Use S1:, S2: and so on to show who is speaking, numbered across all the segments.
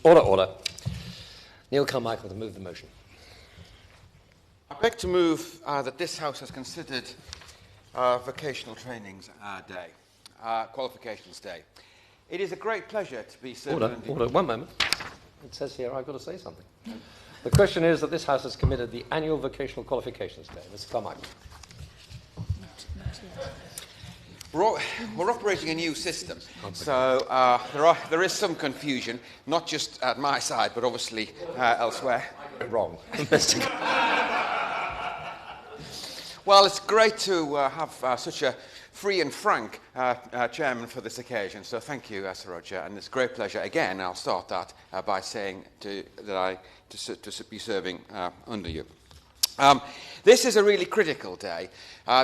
S1: Order, order. Neil Carmichael to move the motion.
S2: I beg to move that this House has considered Vocational Trainings Day, Qualifications Day. It is a great pleasure to be serving...
S1: Order, one moment. It says here I've got to say something. The question is that this House has committed the annual Vocational Qualifications Day. Mr. Carmichael.
S2: We're operating a new system, so there is some confusion, not just at my side, but obviously elsewhere.
S1: Wrong.
S2: Well, it's great to have such a free and frank chairman for this occasion, so thank you, Sir Roger, and it's a great pleasure. Again, I'll start that by saying that I be serving under you. This is a really critical day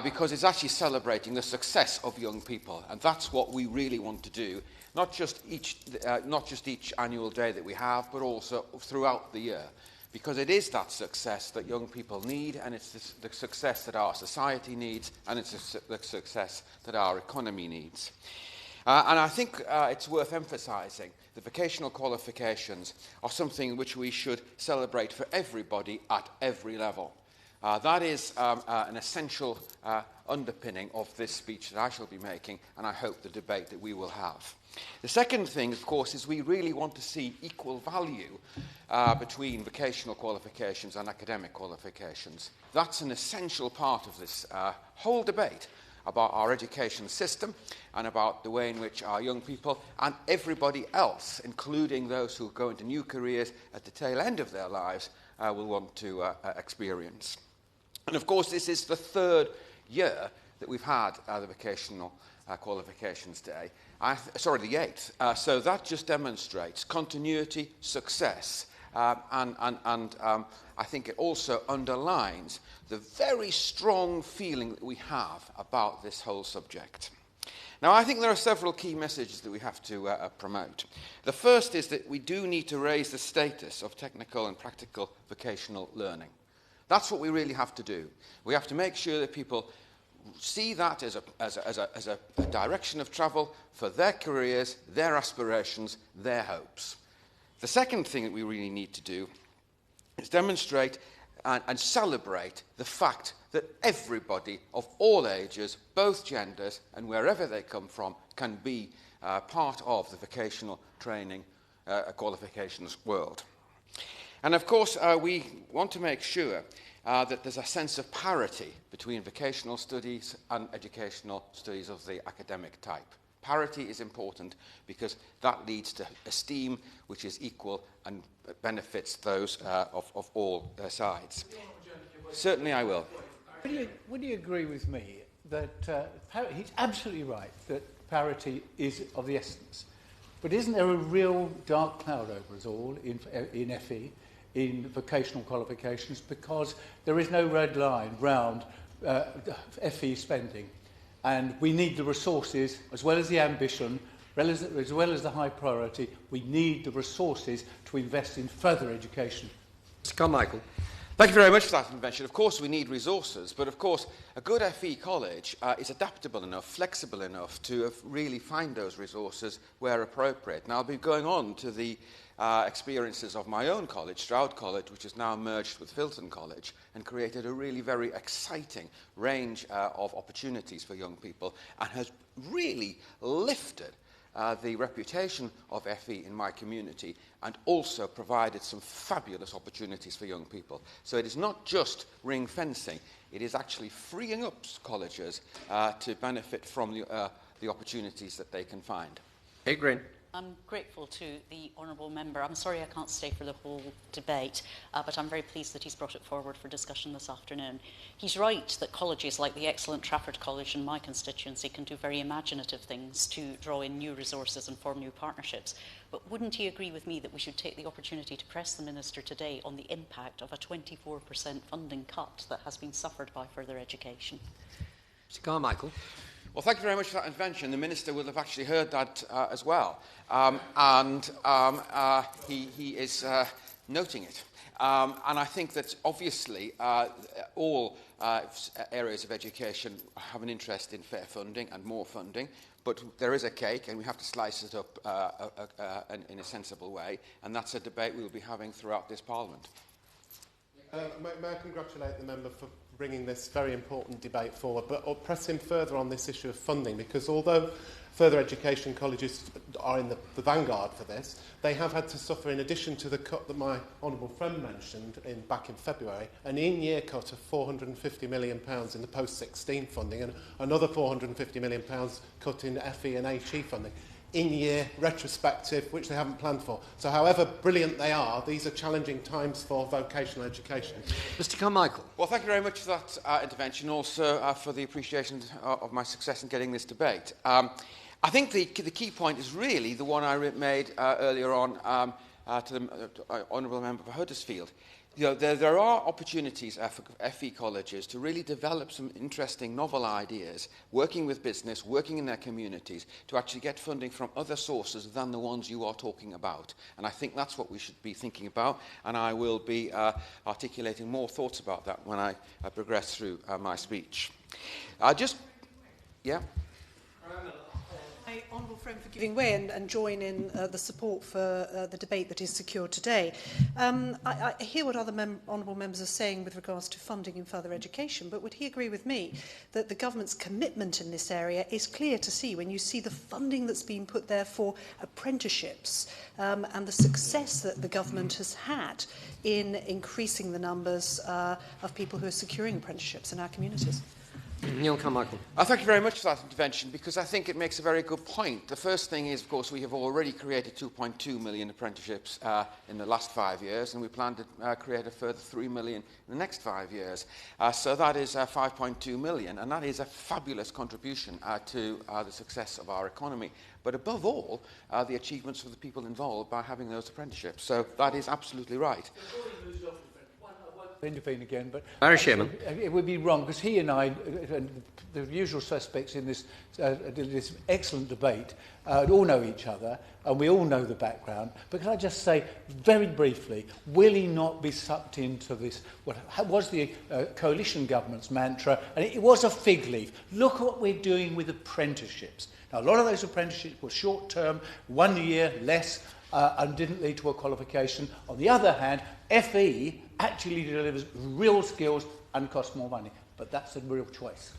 S2: because it's actually celebrating the success of young people, and that's what we really want to do, not just each annual day that we have, but also throughout the year, because it is that success that young people need, and it's the success that our society needs, and it's the success that our economy needs. And I think it's worth emphasising that vocational qualifications are something which we should celebrate for everybody at every level. That is an essential underpinning of this speech that I shall be making, and I hope the debate that we will have. The second thing, of course, is we really want to see equal value between vocational qualifications and academic qualifications. That's an essential part of this whole debate about our education system and about the way in which our young people and everybody else, including those who go into new careers at the tail end of their lives, will want to experience. And of course, this is the third year that we've had the Vocational Qualifications Day. The eighth. So that just demonstrates continuity, success, and I think it also underlines the very strong feeling that we have about this whole subject. Now, I think there are several key messages that we have to promote. The first is that we do need to raise the status of technical and practical vocational learning. That's what we really have to do. We have to make sure that people see that as a direction of travel for their careers, their aspirations, their hopes. The second thing that we really need to do is demonstrate and celebrate the fact that everybody of all ages, both genders, and wherever they come from, can be part of the vocational training qualifications world. And of course, we want to make sure that there's a sense of parity between vocational studies and educational studies of the academic type. Parity is important because that leads to esteem which is equal and benefits those of all sides. Certainly I will.
S3: Would you agree with me that he's absolutely right that parity is of the essence, but isn't there a real dark cloud over us all in FE, in vocational qualifications, because there is no red line round FE spending? And we need the resources, as well as the ambition, as well as the high priority. We need the resources to invest in further education.
S1: Mr. Carmichael.
S2: Thank you very much for that intervention. Of course, we need resources, but of course, a good FE college is adaptable enough, flexible enough to really find those resources where appropriate. Now, I'll be going on to the experiences of my own college, Stroud College, which is now merged with Filton College and created a really very exciting range of opportunities for young people and has really lifted the reputation of FE in my community and also provided some fabulous opportunities for young people. So it is not just ring fencing, it is actually freeing up colleges to benefit from the opportunities that they can find.
S1: Hey, Green.
S4: I'm grateful to the Honourable Member. I'm sorry I can't stay for the whole debate, but I'm very pleased that he's brought it forward for discussion this afternoon. He's right that colleges like the excellent Trafford College in my constituency can do very imaginative things to draw in new resources and form new partnerships. But wouldn't he agree with me that we should take the opportunity to press the Minister today on the impact of a 24% funding cut that has been suffered by further education?
S1: Mr. Carmichael.
S2: Well, thank you very much for that intervention. The Minister will have actually heard that as well. He is noting it. And I think that obviously all areas of education have an interest in fair funding and more funding. but there is a cake and we have to slice it up in a sensible way, and that's a debate we'll be having throughout this Parliament.
S5: May I congratulate the member for bringing this very important debate forward, but press him further on this issue of funding, because although further education colleges are in the vanguard for this, they have had to suffer, in addition to the cut that my honourable friend mentioned back in February, an in-year cut of £450 million in the post-16 funding and another £450 million cut in FE and HE funding. In-year retrospective, which they haven't planned for. So however brilliant they are, these are challenging times for vocational education.
S1: Mr. Carmichael.
S2: Well, thank you very much for that intervention, also for the appreciation of my success in getting this debate. I think the key point is really the one I made earlier on to the Honourable Member for Huddersfield. You know, there are opportunities for FE colleges to really develop some interesting, novel ideas, working with business, working in their communities, to actually get funding from other sources than the ones you are talking about. And I think that's what we should be thinking about, and I will be articulating more thoughts about that when I progress through my speech. Yeah?
S6: My honourable friend for giving way and join in the support for the debate that is secured today. I hear what other honourable members are saying with regards to funding in further education, but would he agree with me that the government's commitment in this area is clear to see when you see the funding that's been put there for apprenticeships and the success that the government has had in increasing the numbers of people who are securing apprenticeships in our communities?
S1: Neil Carmichael.
S2: Thank you very much for that intervention, because I think it makes a very good point. The first thing is, of course, we have already created 2.2 million apprenticeships in the last 5 years, and we plan to create a further 3 million in the next 5 years. So that is 5.2 million, and that is a fabulous contribution to the success of our economy. But above all, the achievements for the people involved by having those apprenticeships. So that is absolutely right.
S3: Intervene again, but
S1: Barry Sherman.
S3: It would be wrong, because he and I, the usual suspects in this excellent debate, all know each other and we all know the background. But can I just say very briefly, will he not be sucked into this, what was the coalition government's mantra, and it was a fig leaf. Look what we're doing with apprenticeships. Now, a lot of those apprenticeships were short-term, 1 year, less, and didn't lead to a qualification. On the other hand, FE actually delivers real skills and costs more money. But that's a real choice.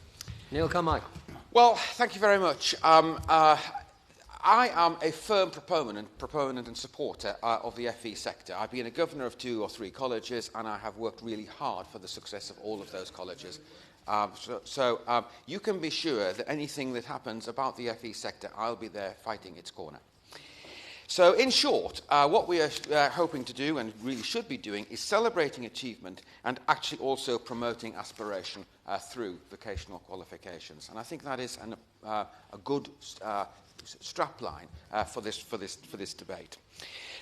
S1: Neil Carmichael.
S2: Well, thank you very much. I am a firm proponent and supporter of the FE sector. I've been a governor of 2 or 3 colleges, and I have worked really hard for the success of all of those colleges. So you can be sure that anything that happens about the FE sector, I'll be there fighting its corner. So, in short, what we are hoping to do, and really should be doing, is celebrating achievement and actually also promoting aspiration through vocational qualifications. And I think that is a good strapline for this debate.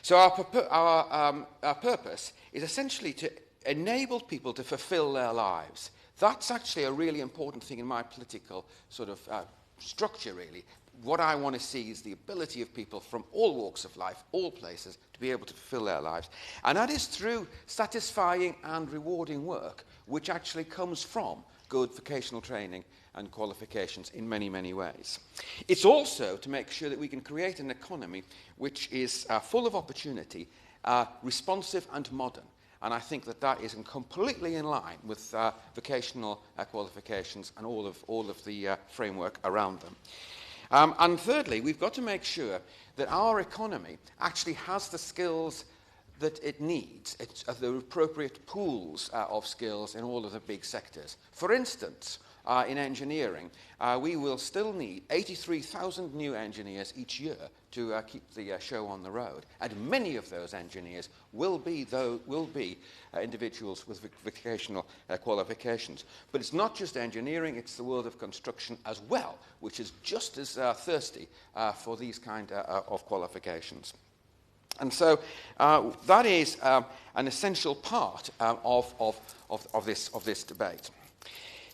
S2: So, our purpose is essentially to enable people to fulfil their lives. That's actually a really important thing in my political sort of structure, really. What I want to see is the ability of people from all walks of life, all places, to be able to fulfill their lives. And that is through satisfying and rewarding work, which actually comes from good vocational training and qualifications in many, many ways. It's also to make sure that we can create an economy which is full of opportunity, responsive and modern. And I think that is completely in line with vocational qualifications and all of the framework around them. And thirdly, we've got to make sure that our economy actually has the skills that it needs, the appropriate pools of skills in all of the big sectors. For instance, in engineering, we will still need 83,000 new engineers each year to keep the show on the road. And many of those engineers will be individuals with vocational qualifications. But it's not just engineering, it's the world of construction as well, which is just as thirsty for these kind of qualifications. And so that is an essential part of this debate.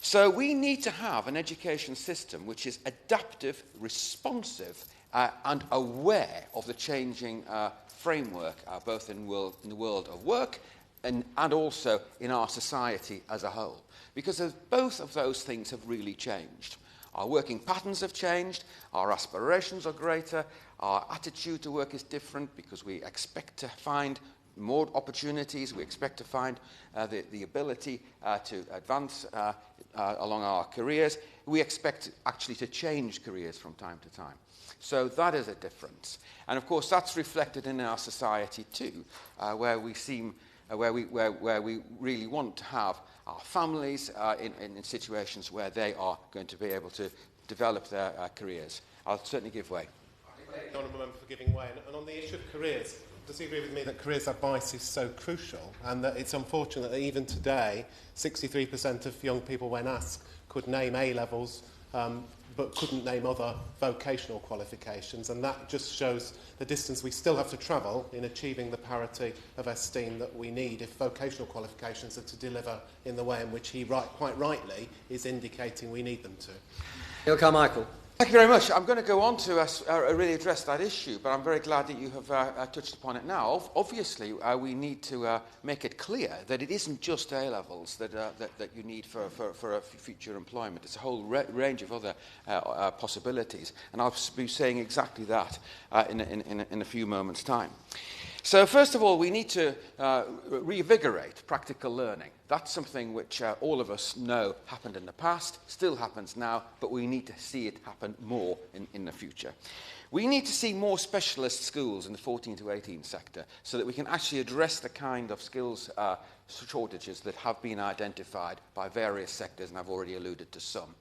S2: So we need to have an education system which is adaptive, responsive, and aware of the changing framework, both in the world of work and also in our society as a whole. Because both of those things have really changed. Our working patterns have changed, our aspirations are greater, our attitude to work is different because we expect to find more opportunities, we expect to find the ability to advance along our careers. We expect actually to change careers from time to time. So that is a difference. And of course that's reflected in our society too, where we really want to have our families in situations where they are going to be able to develop their careers. I'll certainly give way.
S5: Thank you, Honourable Member, for giving way. And on the issue of careers, does he agree with me that careers advice is so crucial and that it's unfortunate that even today 63% of young people when asked could name A-levels but couldn't name other vocational qualifications, and that just shows the distance we still have to travel in achieving the parity of esteem that we need if vocational qualifications are to deliver in the way in which he quite rightly is indicating we need them to.
S1: Neil Carmichael.
S2: Thank you very much. I'm going to go on to really address that issue, but I'm very glad that you have touched upon it now. Obviously, we need to make it clear that it isn't just A-levels that you need for a future employment. It's a whole range of other possibilities, and I'll be saying exactly that in a few moments' time. So first of all, we need to reinvigorate practical learning. That's something which all of us know happened in the past, still happens now, but we need to see it happen more in the future. We need to see more specialist schools in the 14 to 18 sector so that we can actually address the kind of skills shortages that have been identified by various sectors, and I've already alluded to some.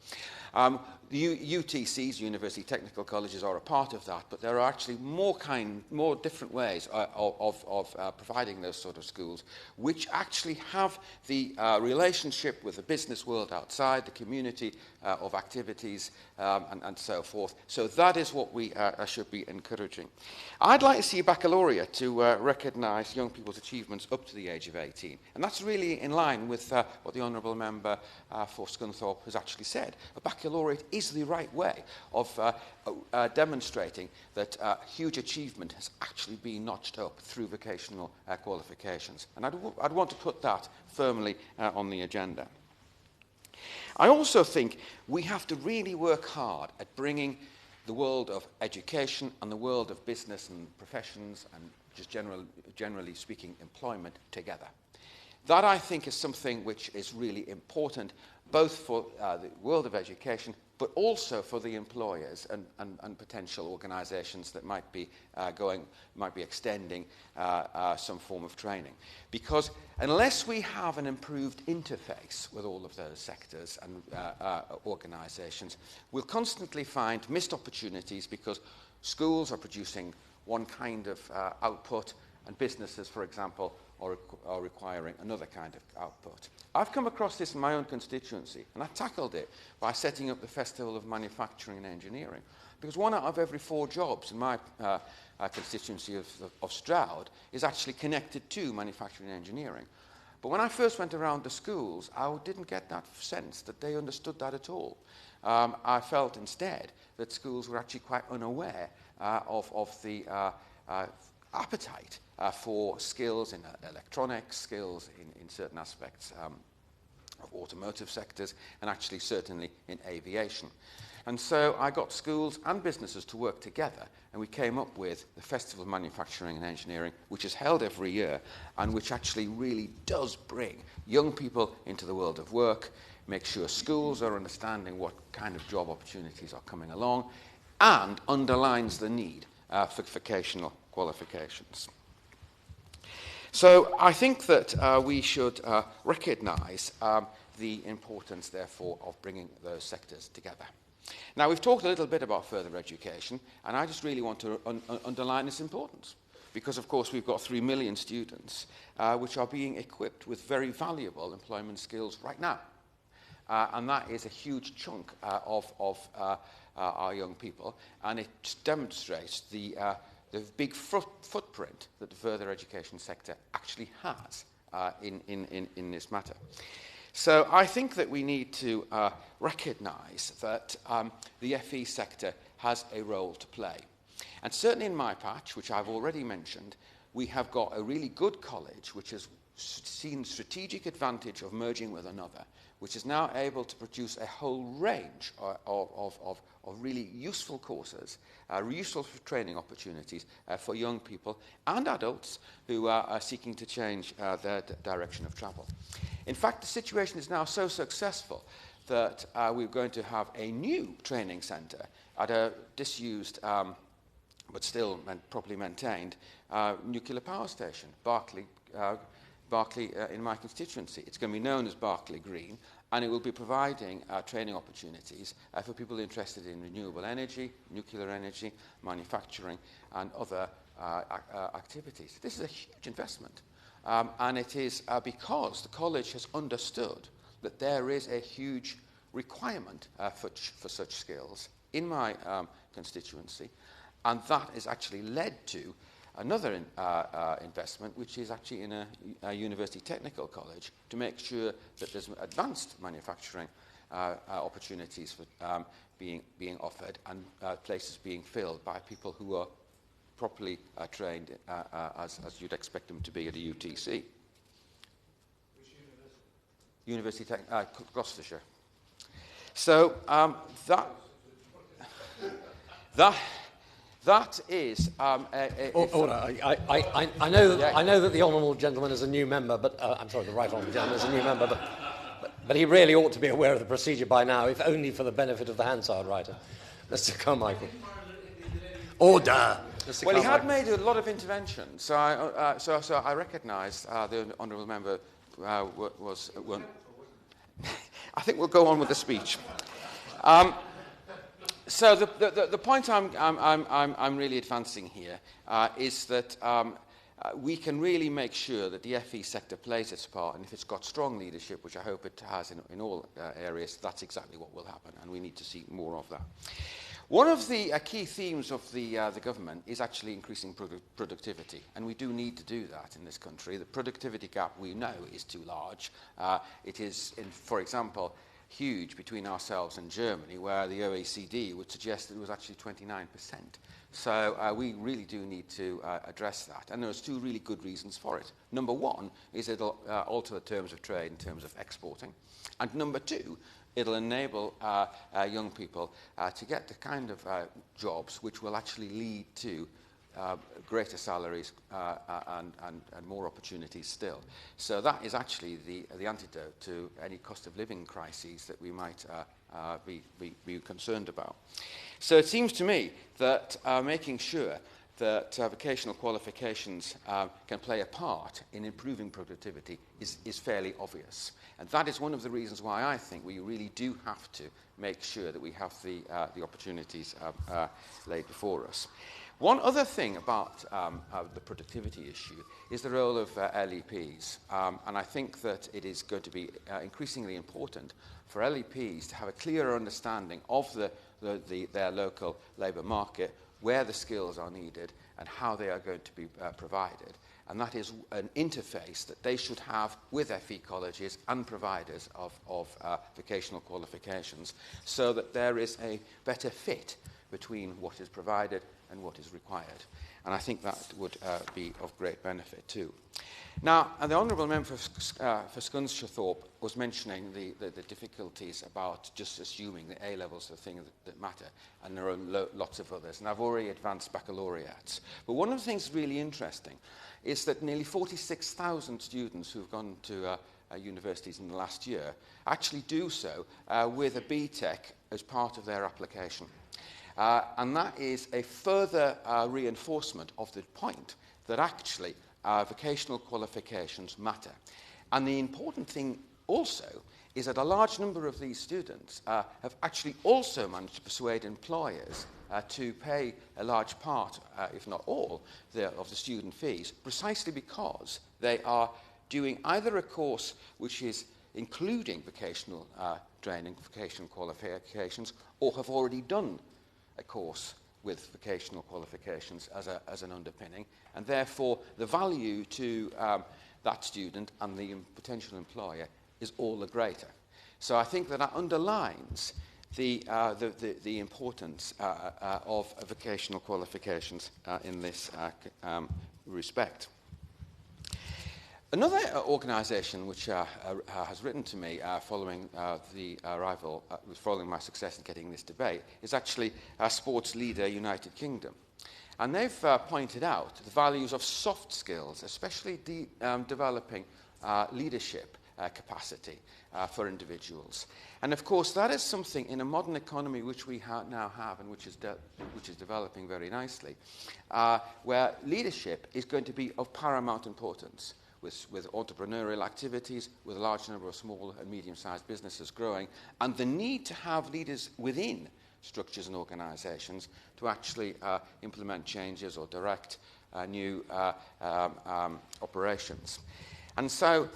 S2: The UTCs, University Technical Colleges, are a part of that, but there are actually more different ways of providing those sort of schools, which actually have the relationship with the business world outside, the community of activities, and so forth. So that is what we should be encouraging. I'd like to see a baccalaureate to recognise young people's achievements up to the age of 18, and that's really in line with what the Honourable Member for Scunthorpe has actually said. A baccalaureate is the right way of demonstrating that huge achievement has actually been notched up through vocational qualifications. And I'd want to put that firmly on the agenda. I also think we have to really work hard at bringing the world of education and the world of business and professions and just generally speaking employment together. That, I think, is something which is really important, both for the world of education, but also for the employers and potential organisations that might be extending some form of training. Because unless we have an improved interface with all of those sectors and organisations, we'll constantly find missed opportunities because schools are producing one kind of output and businesses, for example, are requiring another kind of output. I've come across this in my own constituency, and I tackled it by setting up the Festival of Manufacturing and Engineering, because 1 out of every 4 jobs in my constituency of Stroud is actually connected to manufacturing and engineering. But when I first went around the schools, I didn't get that sense that they understood that at all. I felt instead that schools were actually quite unaware of the appetite for skills in electronics, skills in certain aspects of automotive sectors, and actually certainly in aviation. And so I got schools and businesses to work together, and we came up with the Festival of Manufacturing and Engineering, which is held every year and which actually really does bring young people into the world of work, make sure schools are understanding what kind of job opportunities are coming along, and underlines the need for vocational qualifications. So I think that we should recognise the importance, therefore, of bringing those sectors together. Now, we've talked a little bit about further education, and I just really want to underline its importance, because, of course, we've got 3 million students which are being equipped with very valuable employment skills right now. And that is a huge chunk of our young people, and it demonstrates the big footprint that the further education sector actually has in this matter. So I think that we need to recognise that the FE sector has a role to play. And certainly in my patch, which I've already mentioned, we have got a really good college which has seen strategic advantage of merging with another, which is now able to produce a whole range of really useful courses, useful training opportunities for young people and adults who are seeking to change their direction of travel. In fact, the situation is now so successful that we're going to have a new training centre at a disused but still properly maintained nuclear power station, Berkeley in my constituency. It's going to be known as Berkeley Green, and it will be providing training opportunities for people interested in renewable energy, nuclear energy, manufacturing, and other activities. This is a huge investment, and it is because the college has understood that there is a huge requirement for such skills in my constituency, and that has actually led to another investment, which is actually in a university technical college, to make sure that there's advanced manufacturing opportunities for being offered and places being filled by people who are properly trained as you'd expect them to be at a UTC. Which university? Gloucestershire. So that is
S1: Order. I know that the honourable gentleman is a new member, but I'm sorry, the right honourable gentleman is a new member, but he really ought to be aware of the procedure by now, if only for the benefit of the Hansard writer, Mr. Carmichael. Order. Mr.
S2: Well,
S1: Carmichael.
S2: he had made a lot of interventions, so I recognise the honourable member was. I think we'll go on with the speech. So the point I'm really advancing here is that we can really make sure that the FE sector plays its part, and if it's got strong leadership, which I hope it has in all areas, that's exactly what will happen, and we need to see more of that. One of the key themes of the government is actually increasing productivity, and we do need to do that in this country. The productivity gap, we know, is too large. It is, for example, huge between ourselves and Germany, where the OECD would suggest that it was actually 29%. So we really do need to address that. And there's two really good reasons for it. Number one is it'll alter the terms of trade in terms of exporting. And number two, it'll enable young people to get the kind of jobs which will actually lead to greater salaries and more opportunities still. So that is actually the antidote to any cost of living crises that we might be concerned about. So it seems to me that making sure that vocational qualifications can play a part in improving productivity is fairly obvious. And that is one of the reasons why I think we really do have to make sure that we have the opportunities laid before us. One other thing about the productivity issue is the role of LEPs. And I think that it is going to be increasingly important for LEPs to have a clearer understanding of their local labour market, where the skills are needed and how they are going to be provided. And that is an interface that they should have with FE colleges and providers of vocational qualifications, so that there is a better fit between what is provided and what is required. And I think that would be of great benefit too. Now, the Honourable Member for Scunthorpe was mentioning the difficulties about just assuming the A-levels are the thing that matter, and there are lots of others. And I've already advanced baccalaureates. But one of the things really interesting is that nearly 46,000 students who've gone to universities in the last year actually do so with a BTEC as part of their application. And that is a further reinforcement of the point that actually vocational qualifications matter. And the important thing also is that a large number of these students have actually also managed to persuade employers to pay a large part, if not all, of the student fees, precisely because they are doing either a course which is including vocational training, vocational qualifications, or have already done a course with vocational qualifications as an underpinning, and therefore the value to that student and the potential employer is all the greater. So I think that underlines the importance of vocational qualifications in this respect. Another organisation which has written to me following the arrival, following my success in getting this debate, is actually Sports Leader United Kingdom. And they've pointed out the values of soft skills, especially developing leadership capacity for individuals. And of course, that is something in a modern economy which we now have and which is developing very nicely, where leadership is going to be of paramount importance. With entrepreneurial activities, with a large number of small and medium-sized businesses growing, and the need to have leaders within structures and organisations to actually implement changes or direct new operations. And so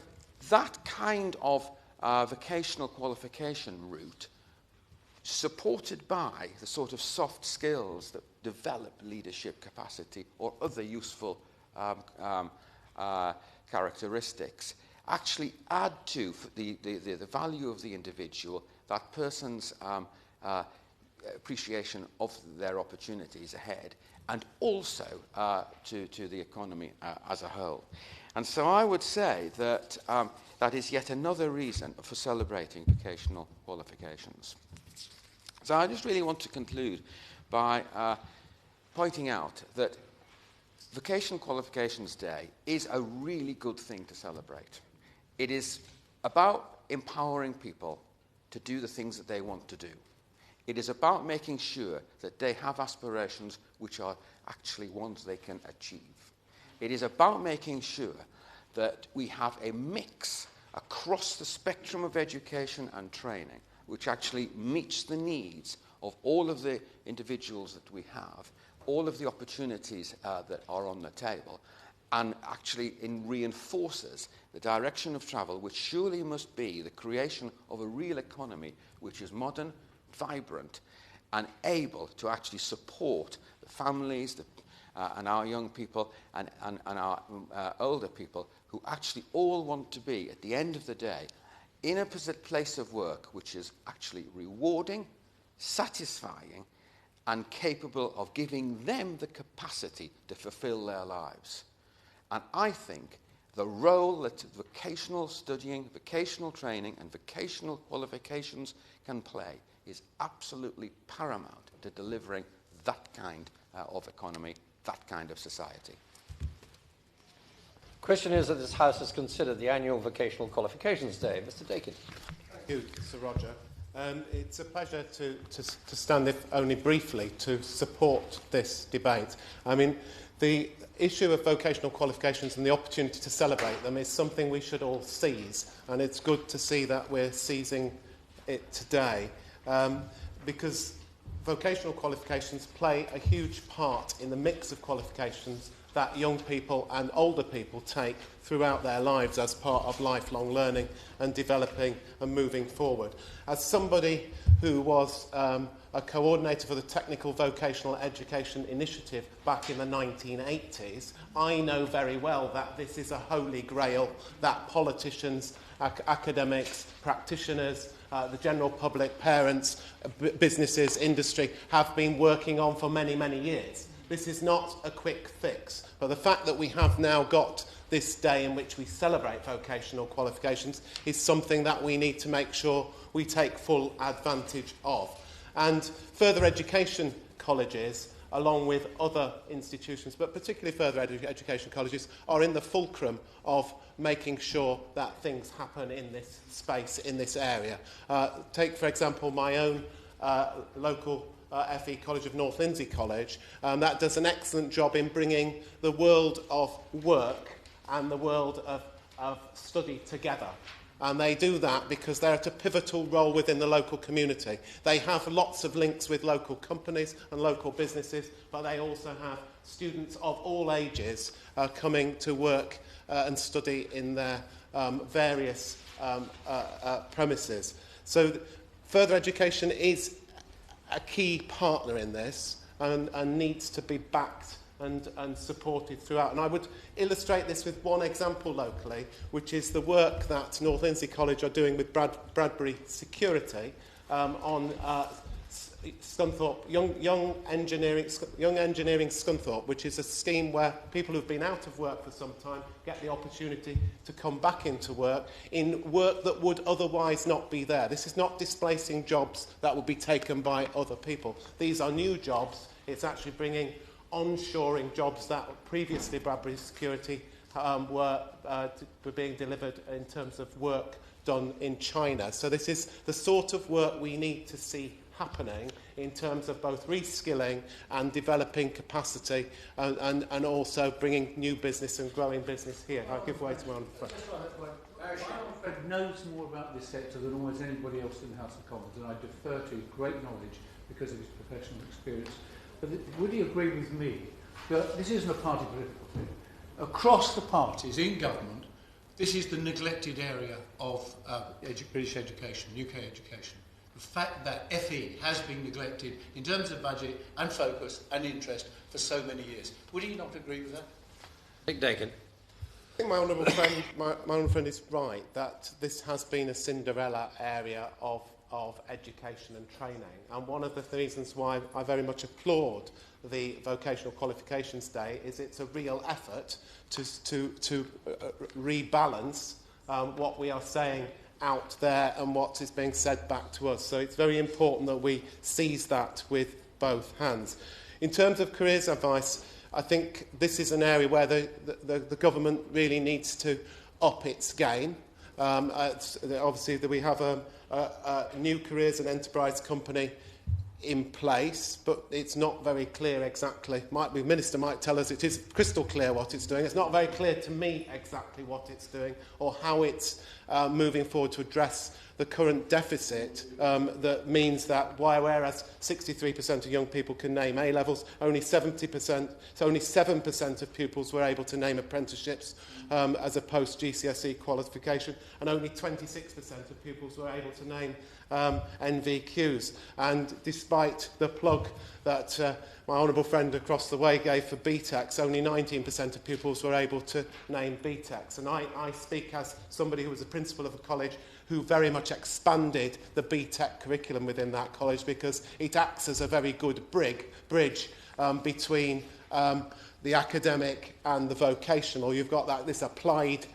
S2: that kind of vocational qualification route, supported by the sort of soft skills that develop leadership capacity or other useful characteristics, actually add to the value of the individual, that person's appreciation of their opportunities ahead, and also to the economy as a whole. And so I would say that that is yet another reason for celebrating vocational qualifications. So I just really want to conclude by pointing out that Vocational Qualifications Day is a really good thing to celebrate. It is about empowering people to do the things that they want to do. It is about making sure that they have aspirations which are actually ones they can achieve. It is about making sure that we have a mix across the spectrum of education and training which actually meets the needs of all of the individuals that we have, all of the opportunities that are on the table, and actually reinforces the direction of travel, which surely must be the creation of a real economy which is modern, vibrant, and able to actually support the families and our young people and our older people who actually all want to be, at the end of the day, in a place of work which is actually rewarding, satisfying, and capable of giving them the capacity to fulfill their lives. And I think the role that vocational studying, vocational training, and vocational qualifications can play is absolutely paramount to delivering that kind of economy, that kind of society.
S1: The question is that this House has considered the annual Vocational Qualifications Day. Mr. Dakin.
S5: Thank you, Sir Roger. It's a pleasure to stand, if only briefly, to support this debate. I mean, the issue of vocational qualifications and the opportunity to celebrate them is something we should all seize, and it's good to see that we're seizing it today, because vocational qualifications play a huge part in the mix of qualifications that young people and older people take throughout their lives as part of lifelong learning and developing and moving forward. As somebody who was a coordinator for the Technical Vocational Education Initiative back in the 1980s, I know very well that this is a holy grail that politicians, academics, practitioners, the general public, parents, businesses, industry have been working on for many, many years. This is not a quick fix, but the fact that we have now got this day in which we celebrate vocational qualifications is something that we need to make sure we take full advantage of. And further education colleges, along with other institutions, but particularly further education colleges, are in the fulcrum of making sure that things happen in this space, in this area. Take, for example, my own local FE College of North Lindsey College, that does an excellent job in bringing the world of work and the world of study together. And they do that because they're at a pivotal role within the local community. They have lots of links with local companies and local businesses, but they also have students of all ages coming to work and study in their various premises. So further education is a key partner in this and needs to be backed and supported throughout. And I would illustrate this with one example locally, which is the work that North Lindsey College are doing with Bradbury Security on Scunthorpe, young engineering Scunthorpe, which is a scheme where people who've been out of work for some time get the opportunity to come back into work in work that would otherwise not be there. This is not displacing jobs that would be taken by other people. These are new jobs. It's actually bringing onshoring jobs that previously Bradbury Security were being delivered in terms of work done in China. So this is the sort of work we need to see happening in terms of both reskilling and developing capacity and also bringing new business and growing business here. I'll give way to my own friend.
S3: Fred knows more about this sector than almost anybody else in the House of Commons, and I defer to great knowledge because of his professional experience. But would he agree with me that this isn't a party political thing? Across the parties in government, this is the neglected area of British education, UK education. The fact that FE has been neglected in terms of budget and focus and interest for so many years. Would he not agree with that?
S1: Dick Dakin.
S5: I think my honourable friend is right that this has been a Cinderella area of education and training, and one of the what why I very much applaud the Vocational Qualifications Day is it's a real effort to rebalance what we are saying out there and what is being said back to us. So it's very important that we seize that with both hands. In terms of careers advice, I think this is an area where the government really needs to up its game. Obviously, we have a new careers and enterprise company in place, but it's not very clear exactly. The Minister might tell us it is crystal clear what it's doing. It's not very clear to me exactly what it's doing or how it's moving forward to address the current deficit that means that whereas 63% of young people can name A-levels, only 7% of pupils were able to name apprenticeships as a post-GCSE qualification, and only 26% of pupils were able to name NVQs. And despite the plug that my honourable friend across the way gave for BTECs, only 19% of pupils were able to name BTECs. And I speak as somebody who was a principal of a college who very much expanded the BTEC curriculum within that college because it acts as a very good bridge between the academic and the vocational. You've got this applied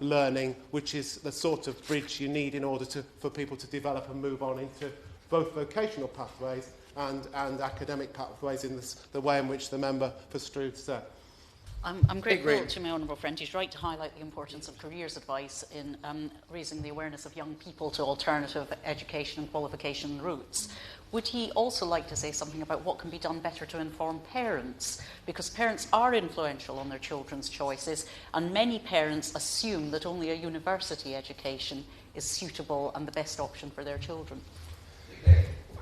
S5: learning, which is the sort of bridge you need in order for people to develop and move on into both vocational pathways and academic pathways in the way in which the member for Stroud said.
S4: I'm grateful to my honourable friend. He's right to highlight the importance of careers advice in raising the awareness of young people to alternative education and qualification routes. Would he also like to say something about what can be done better to inform parents? Because parents are influential on their children's choices, and many parents assume that only a university education is suitable and the best option for their children.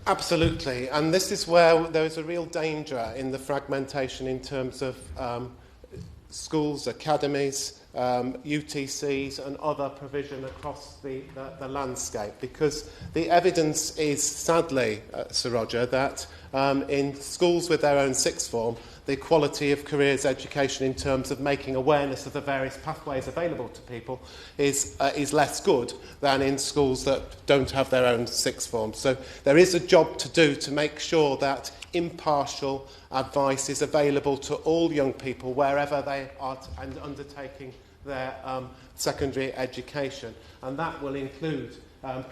S5: Absolutely, and this is where there is a real danger in the fragmentation in terms of schools, academies, UTCs and other provision across the landscape, because the evidence is sadly, Sir Roger, that in schools with their own sixth form, the quality of careers education in terms of making awareness of the various pathways available to people is less good than in schools that don't have their own sixth form. So there is a job to do to make sure that impartial advice is available to all young people wherever they are undertaking their secondary education, and that will include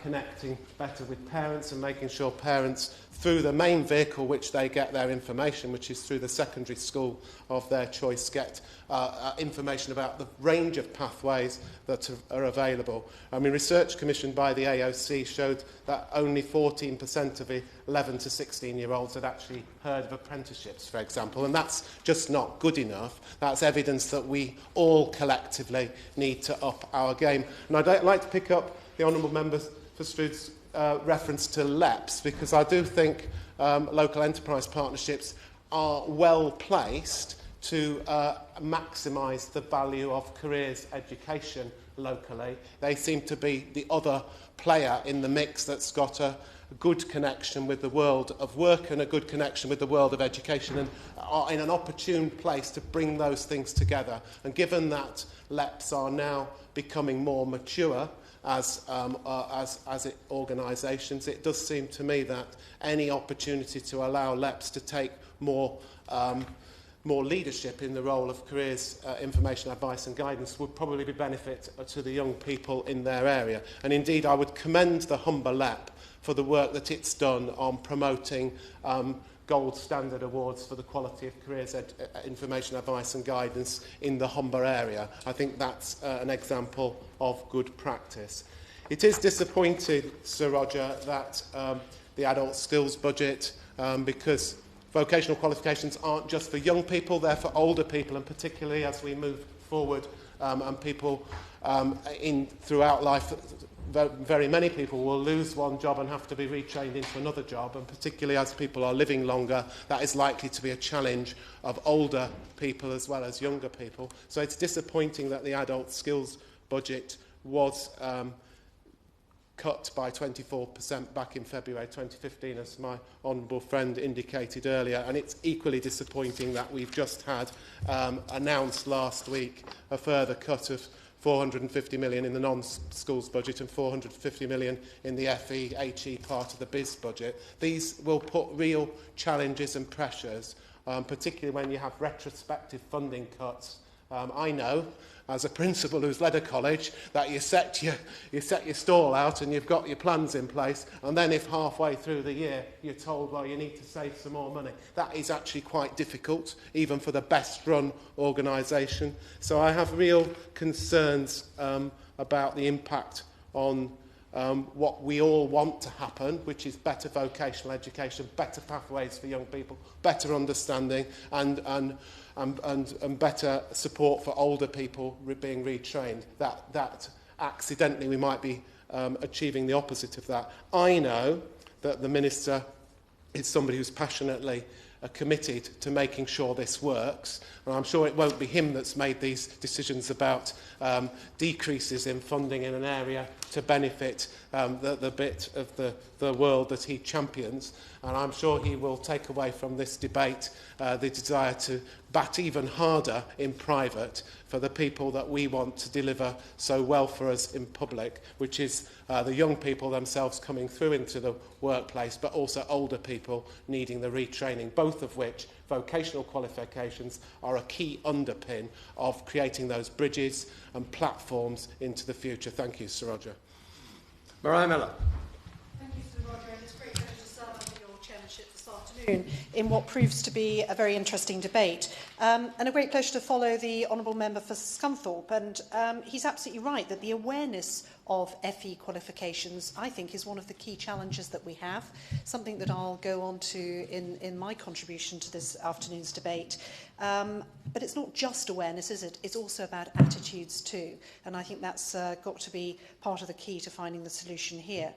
S5: connecting better with parents and making sure parents, through the main vehicle which they get their information, which is through the secondary school of their choice, get information about the range of pathways that are available. I mean, research commissioned by the AOC showed that only 14% of 11 to 16-year-olds had actually heard of apprenticeships, for example, and that's just not good enough. That's evidence that we all collectively need to up our game. And I'd like to pick up the honourable members for Stroud's reference to LEPs, because I do think local enterprise partnerships are well placed to maximise the value of careers education locally. They seem to be the other player in the mix that's got a good connection with the world of work and a good connection with the world of education, and are in an opportune place to bring those things together. And given that LEPs are now becoming more mature, as organisations. It does seem to me that any opportunity to allow LEPs to take more leadership in the role of careers, information, advice and guidance would probably be benefit to the young people in their area. And indeed, I would commend the Humber LEP for the work that it's done on promoting gold standard awards for the quality of careers information, advice and guidance in the Humber area. I think that's an example of good practice. It is disappointing, Sir Roger, that the adult skills budget, because vocational qualifications aren't just for young people, they're for older people, and particularly as we move forward and people throughout life, very many people will lose one job and have to be retrained into another job, and particularly as people are living longer, that is likely to be a challenge of older people as well as younger people. So it's disappointing that the adult skills budget was cut by 24% back in February 2015, as my honourable friend indicated earlier, and it's equally disappointing that we've just had announced last week a further cut of 450 million in the non-schools budget and 450 million in the FE-HE part of the BIS budget. These will put real challenges and pressures, particularly when you have retrospective funding cuts. I know, as a principal who's led a college, that you set your stall out and you've got your plans in place, and then if halfway through the year you're told, well, you need to save some more money, that is actually quite difficult, even for the best run organisation. So I have real concerns about the impact on what we all want to happen, which is better vocational education, better pathways for young people, better understanding and better support for older people being retrained. That accidentally we might be achieving the opposite of that. I know that the Minister is somebody who's passionately committed to making sure this works, and I'm sure it won't be him that's made these decisions about decreases in funding in an area to benefit the bit of the world that he champions, and I'm sure he will take away from this debate the desire to bat even harder in private for the people that we want to deliver so well for us in public, which is the young people themselves coming through into the workplace, but also older people needing the retraining, both of which vocational qualifications are a key underpin of creating those bridges and platforms into the future. Thank you, Sir Roger.
S1: Mariah Miller.
S6: Thank you, Sir Roger, and it's a great pleasure to serve under your chairmanship this afternoon in what proves to be a very interesting debate. And a great pleasure to follow the Honourable Member for Scunthorpe. And he's absolutely right that the awareness of FE qualifications, I think, is one of the key challenges that we have, something that I'll go on to in my contribution to this afternoon's debate. But it's not just awareness, is it? It's also about attitudes too. And I think that's got to be part of the key to finding the solution here.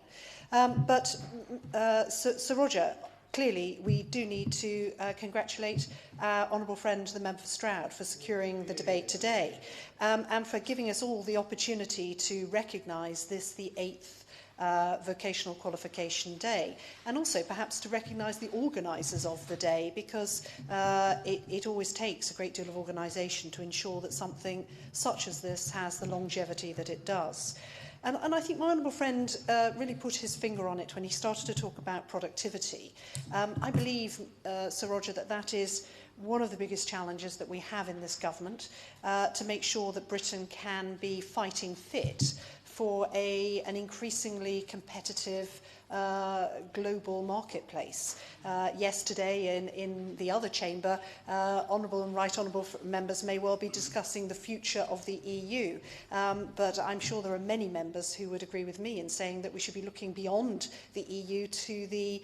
S6: Sir Roger, clearly, we do need to congratulate our honourable friend, the Member for Stroud, for securing the debate today and for giving us all the opportunity to recognise this, the 8th Vocational Qualification Day, and also perhaps to recognise the organisers of the day, because it always takes a great deal of organisation to ensure that something such as this has the longevity that it does. And I think my honourable friend really put his finger on it when he started to talk about productivity. I believe, Sir Roger, that is one of the biggest challenges that we have in this government, to make sure that Britain can be fighting fit for an increasingly competitive global marketplace. Yesterday in the other chamber, honourable and right honourable members may well be discussing the future of the EU, but I'm sure there are many members who would agree with me in saying that we should be looking beyond the EU to the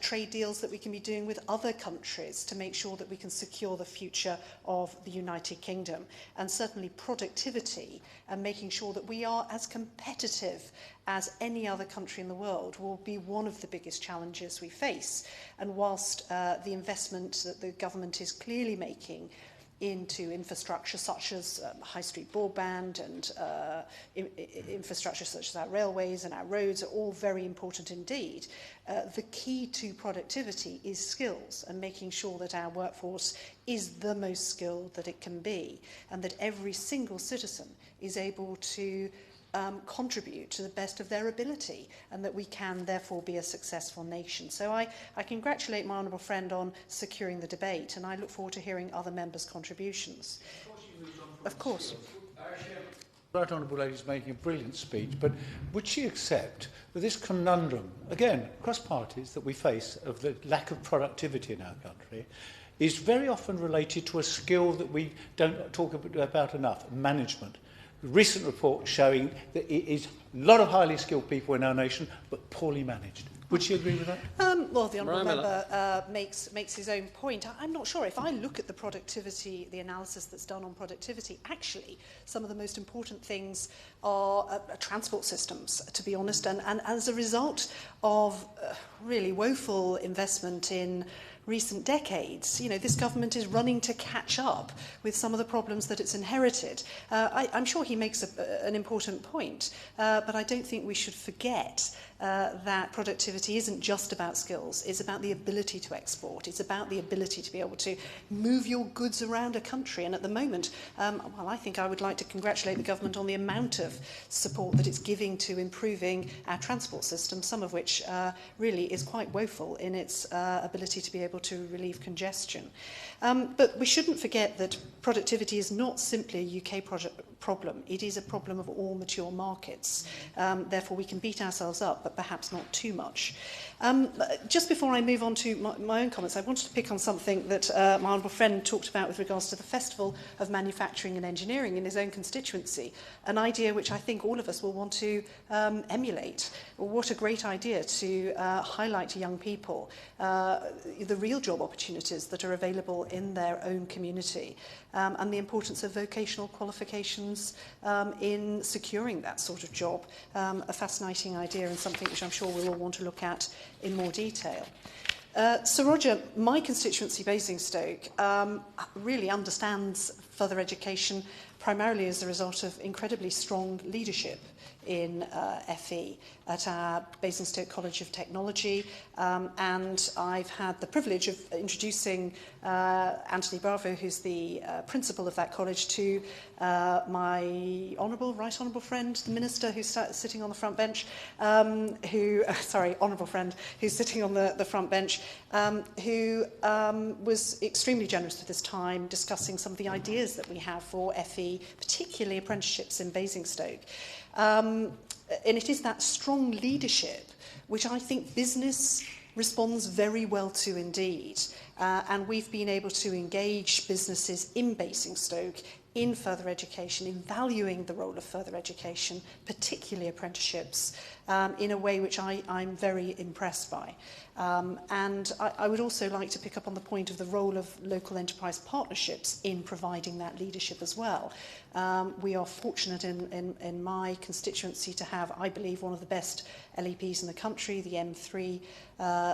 S6: trade deals that we can be doing with other countries to make sure that we can secure the future of the United Kingdom. And certainly productivity and making sure that we are as competitive as any other country in the world will be one of the biggest challenges we face. And whilst the investment that the government is clearly making into infrastructure such as high street broadband and infrastructure such as our railways and our roads are all very important indeed. The key to productivity is skills and making sure that our workforce is the most skilled that it can be, and that every single citizen is able to contribute to the best of their ability, and that we can therefore be a successful nation. So I congratulate my honourable friend on securing the debate, and I look forward to hearing other members' contributions. Of course.
S3: The Right Honourable Lady is making a brilliant speech, but would she accept that this conundrum, again, across parties that we face of the lack of productivity in our country, is very often related to a skill that we don't talk about enough, management. A recent report showing that it is a lot of highly skilled people in our nation, but poorly managed. Would she agree with that?
S6: Well, the honourable member makes his own point. I'm not sure. If I look at the productivity, the analysis that's done on productivity, actually, some of the most important things are transport systems, to be honest. And as a result of really woeful investment in recent decades, you know, this government is running to catch up with some of the problems that it's inherited. I'm sure he makes an important point, but I don't think we should forget that productivity isn't just about skills. It's about the ability to export. It's about the ability to be able to move your goods around a country. And at the moment, well, I think I would like to congratulate the government on the amount of support that it's giving to improving our transport system, some of which really is quite woeful in its ability to be able to relieve congestion. But we shouldn't forget that productivity is not simply a UK problem. It is a problem of all mature markets. Therefore, we can beat ourselves up, but perhaps not too much. Just before I move on to my own comments, I wanted to pick on something that my honourable friend talked about with regards to the Festival of Manufacturing and Engineering in his own constituency, an idea which I think all of us will want to emulate. What a great idea to highlight to young people the real job opportunities that are available in their own community, and the importance of vocational qualifications in securing that sort of job. A fascinating idea and something which I'm sure we'll all want to look at in more detail. Sir Roger, my constituency Basingstoke really understands further education primarily as a result of incredibly strong leadership in FE at our Basingstoke College of Technology, and I've had the privilege of introducing Anthony Bravo, who's the principal of that college, to my right honourable friend, the minister who's sitting on the front bench, honourable friend who's sitting on the front bench, who was extremely generous with his time discussing some of the ideas that we have for FE, particularly apprenticeships in Basingstoke. And it is that strong leadership which I think business responds very well to indeed. And we've been able to engage businesses in Basingstoke in further education, in valuing the role of further education, particularly apprenticeships, in a way which I'm very impressed by. And I would also like to pick up on the point of the role of local enterprise partnerships in providing that leadership as well. We are fortunate in my constituency to have, I believe, one of the best LEPs in the country, the M3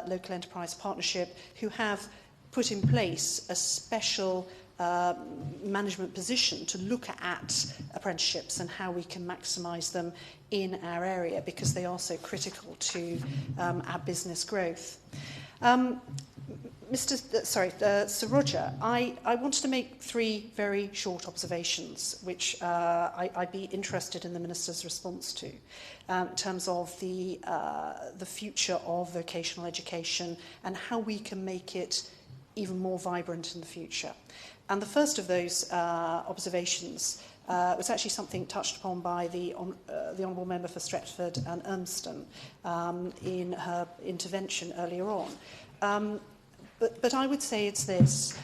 S6: Local Enterprise Partnership, who have put in place a special management position to look at apprenticeships and how we can maximise them in our area, because they are so critical to our business growth. Sir Roger, I wanted to make three very short observations, which I'd be interested in the Minister's response to, in terms of the future of vocational education and how we can make it even more vibrant in the future. And the first of those observations was actually something touched upon by the Honourable Member for Stretford and Urmston in her intervention earlier on. But I would say it's this: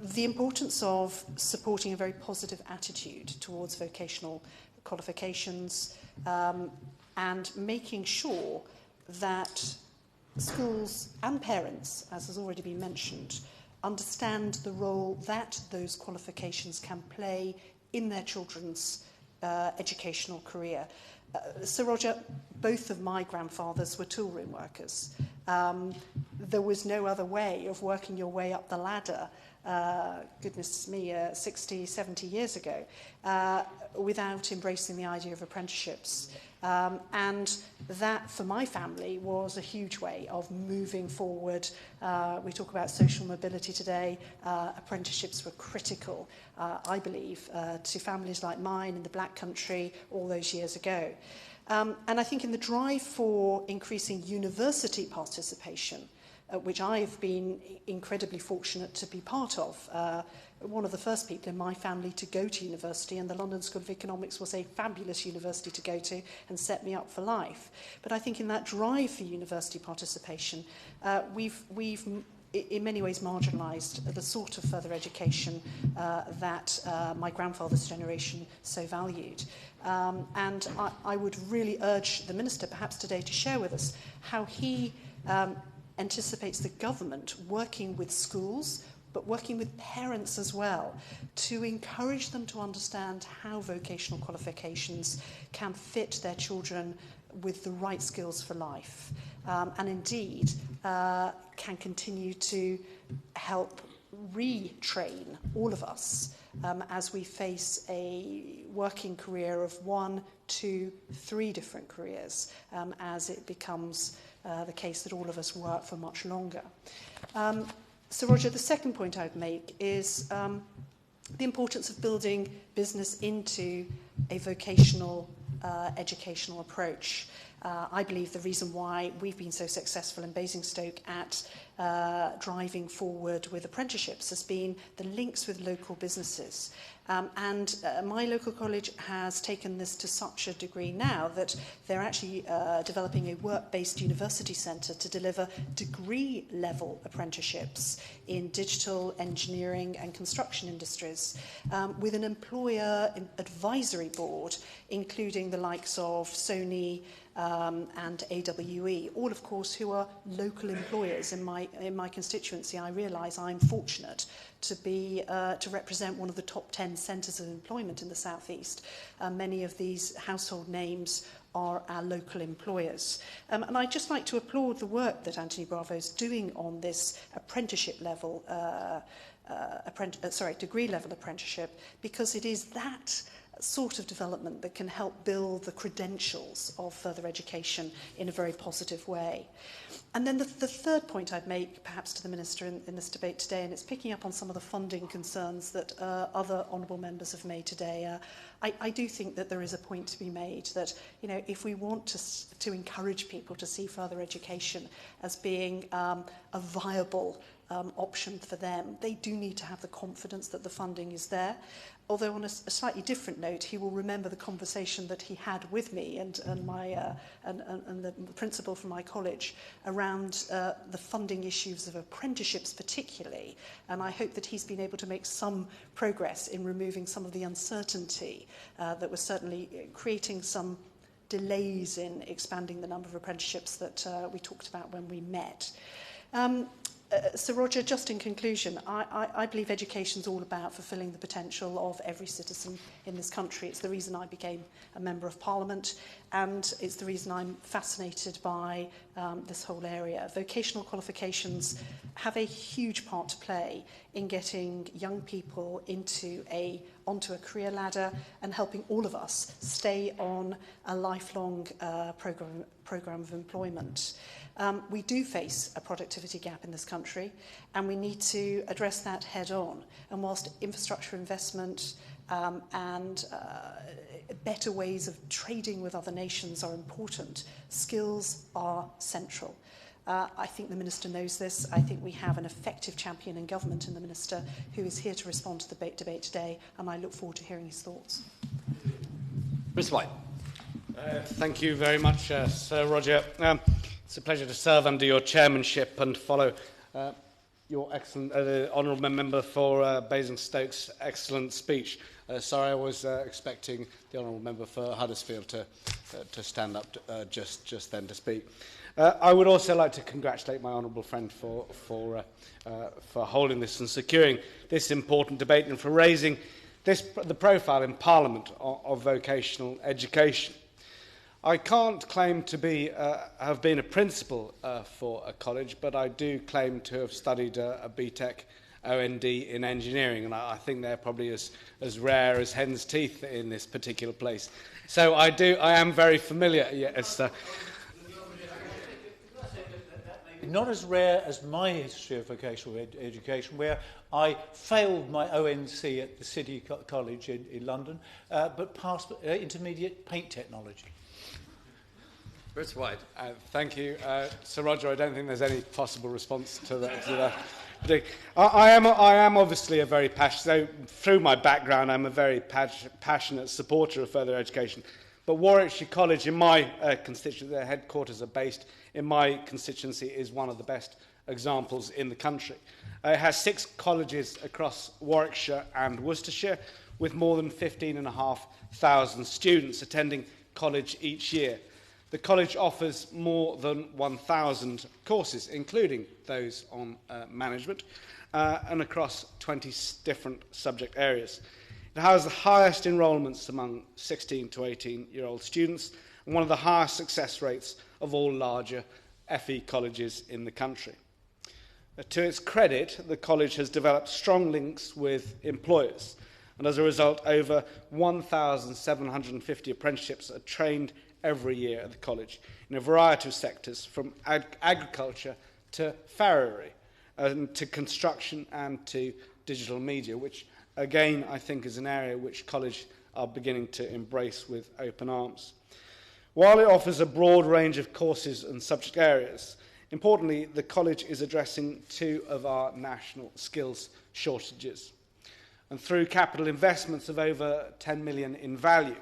S6: the importance of supporting a very positive attitude towards vocational qualifications and making sure that schools and parents, as has already been mentioned, understand the role that those qualifications can play in their children's educational career. Sir Roger, both of my grandfathers were toolroom workers. there was no other way of working your way up the ladder, goodness me, 60, 70 years ago, without embracing the idea of apprenticeships. And that, for my family, was a huge way of moving forward. We talk about social mobility today. Apprenticeships were critical, I believe, to families like mine in the Black Country all those years ago. And I think in the drive for increasing university participation, which I've been incredibly fortunate to be part of, one of the first people in my family to go to university, and the London School of Economics was a fabulous university to go to and set me up for life. But I think in that drive for university participation, we've in many ways marginalised the sort of further education that my grandfather's generation so valued. And I would really urge the Minister perhaps today to share with us how he anticipates the government working with schools, but working with parents as well, to encourage them to understand how vocational qualifications can fit their children with the right skills for life, and indeed can continue to help retrain all of us as we face a working career of 1, 2, 3 different careers, as it becomes the case that all of us work for much longer. So, Roger, the second point I would make is the importance of building business into a vocational educational approach. I believe the reason why we've been so successful in Basingstoke at driving forward with apprenticeships has been the links with local businesses. And my local college has taken this to such a degree now that they're actually developing a work-based university centre to deliver degree-level apprenticeships in digital, engineering and construction industries, with an employer advisory board, including the likes of Sony and AWE, all of course who are local employers in my constituency. I realise I'm fortunate to be to represent one of the top 10 centres of employment in the southeast. Many of these household names are our local employers. And I'd just like to applaud the work that Anthony Bravo is doing on this apprenticeship level, degree level apprenticeship, because it is that sort of development that can help build the credentials of further education in a very positive way. And then the third point I'd make perhaps to the Minister in this debate today, and it's picking up on some of the funding concerns that other honourable members have made today. I do think that there is a point to be made that, you know, if we want to encourage people to see further education as being a viable option for them, they do need to have the confidence that the funding is there. Although on a slightly different note, he will remember the conversation that he had with me and the principal from my college around the funding issues of apprenticeships particularly. And I hope that he's been able to make some progress in removing some of the uncertainty that was certainly creating some delays in expanding the number of apprenticeships that we talked about when we met. So, Roger, just in conclusion, I believe education is all about fulfilling the potential of every citizen in this country. It's the reason I became a Member of Parliament, and it's the reason I'm fascinated by this whole area. Vocational qualifications have a huge part to play in getting young people onto a career ladder and helping all of us stay on a lifelong programme of employment. We do face a productivity gap in this country, and we need to address that head on. And whilst infrastructure investment and better ways of trading with other nations are important, skills are central. I think the Minister knows this. I think we have an effective champion in government in the Minister who is here to respond to the debate today, and I look forward to hearing his thoughts.
S1: Mr. White.
S7: Thank you very much, Sir Roger. It's a pleasure to serve under your chairmanship and follow your excellent honourable member for Basingstoke's excellent speech. Sorry, I was expecting the honourable member for Huddersfield to stand up just then to speak. I would also like to congratulate my honourable friend for holding this and securing this important debate and for raising the profile in Parliament of vocational education. I can't claim to be, have been a principal for a college, but I do claim to have studied a BTEC OND in engineering, and I think they're probably as rare as hen's teeth in this particular place. So I am very familiar. Yes,
S3: not as rare as my history of vocational education, where I failed my ONC at the City College in London, but passed intermediate paint technology.
S1: Bruce White.
S7: Thank you. Sir Roger, I don't think there's any possible response to that. I am obviously a very passionate, so through my background, I'm a very passionate supporter of further education. But Warwickshire College, in my constituency, their headquarters are based in my constituency, is one of the best examples in the country. It has 6 colleges across Warwickshire and Worcestershire, with more than 15,500 students attending college each year. The college offers more than 1,000 courses, including those on management, and across 20 different subject areas. It has the highest enrolments among 16 to 18-year-old students and one of the highest success rates of all larger FE colleges in the country. To its credit, the college has developed strong links with employers, and as a result, over 1,750 apprenticeships are trained every year at the college in a variety of sectors, from agriculture to farriery, to construction and to digital media, which again I think is an area which college are beginning to embrace with open arms. While it offers a broad range of courses and subject areas, importantly the college is addressing 2 of our national skills shortages. And through capital investments of over 10 million in value,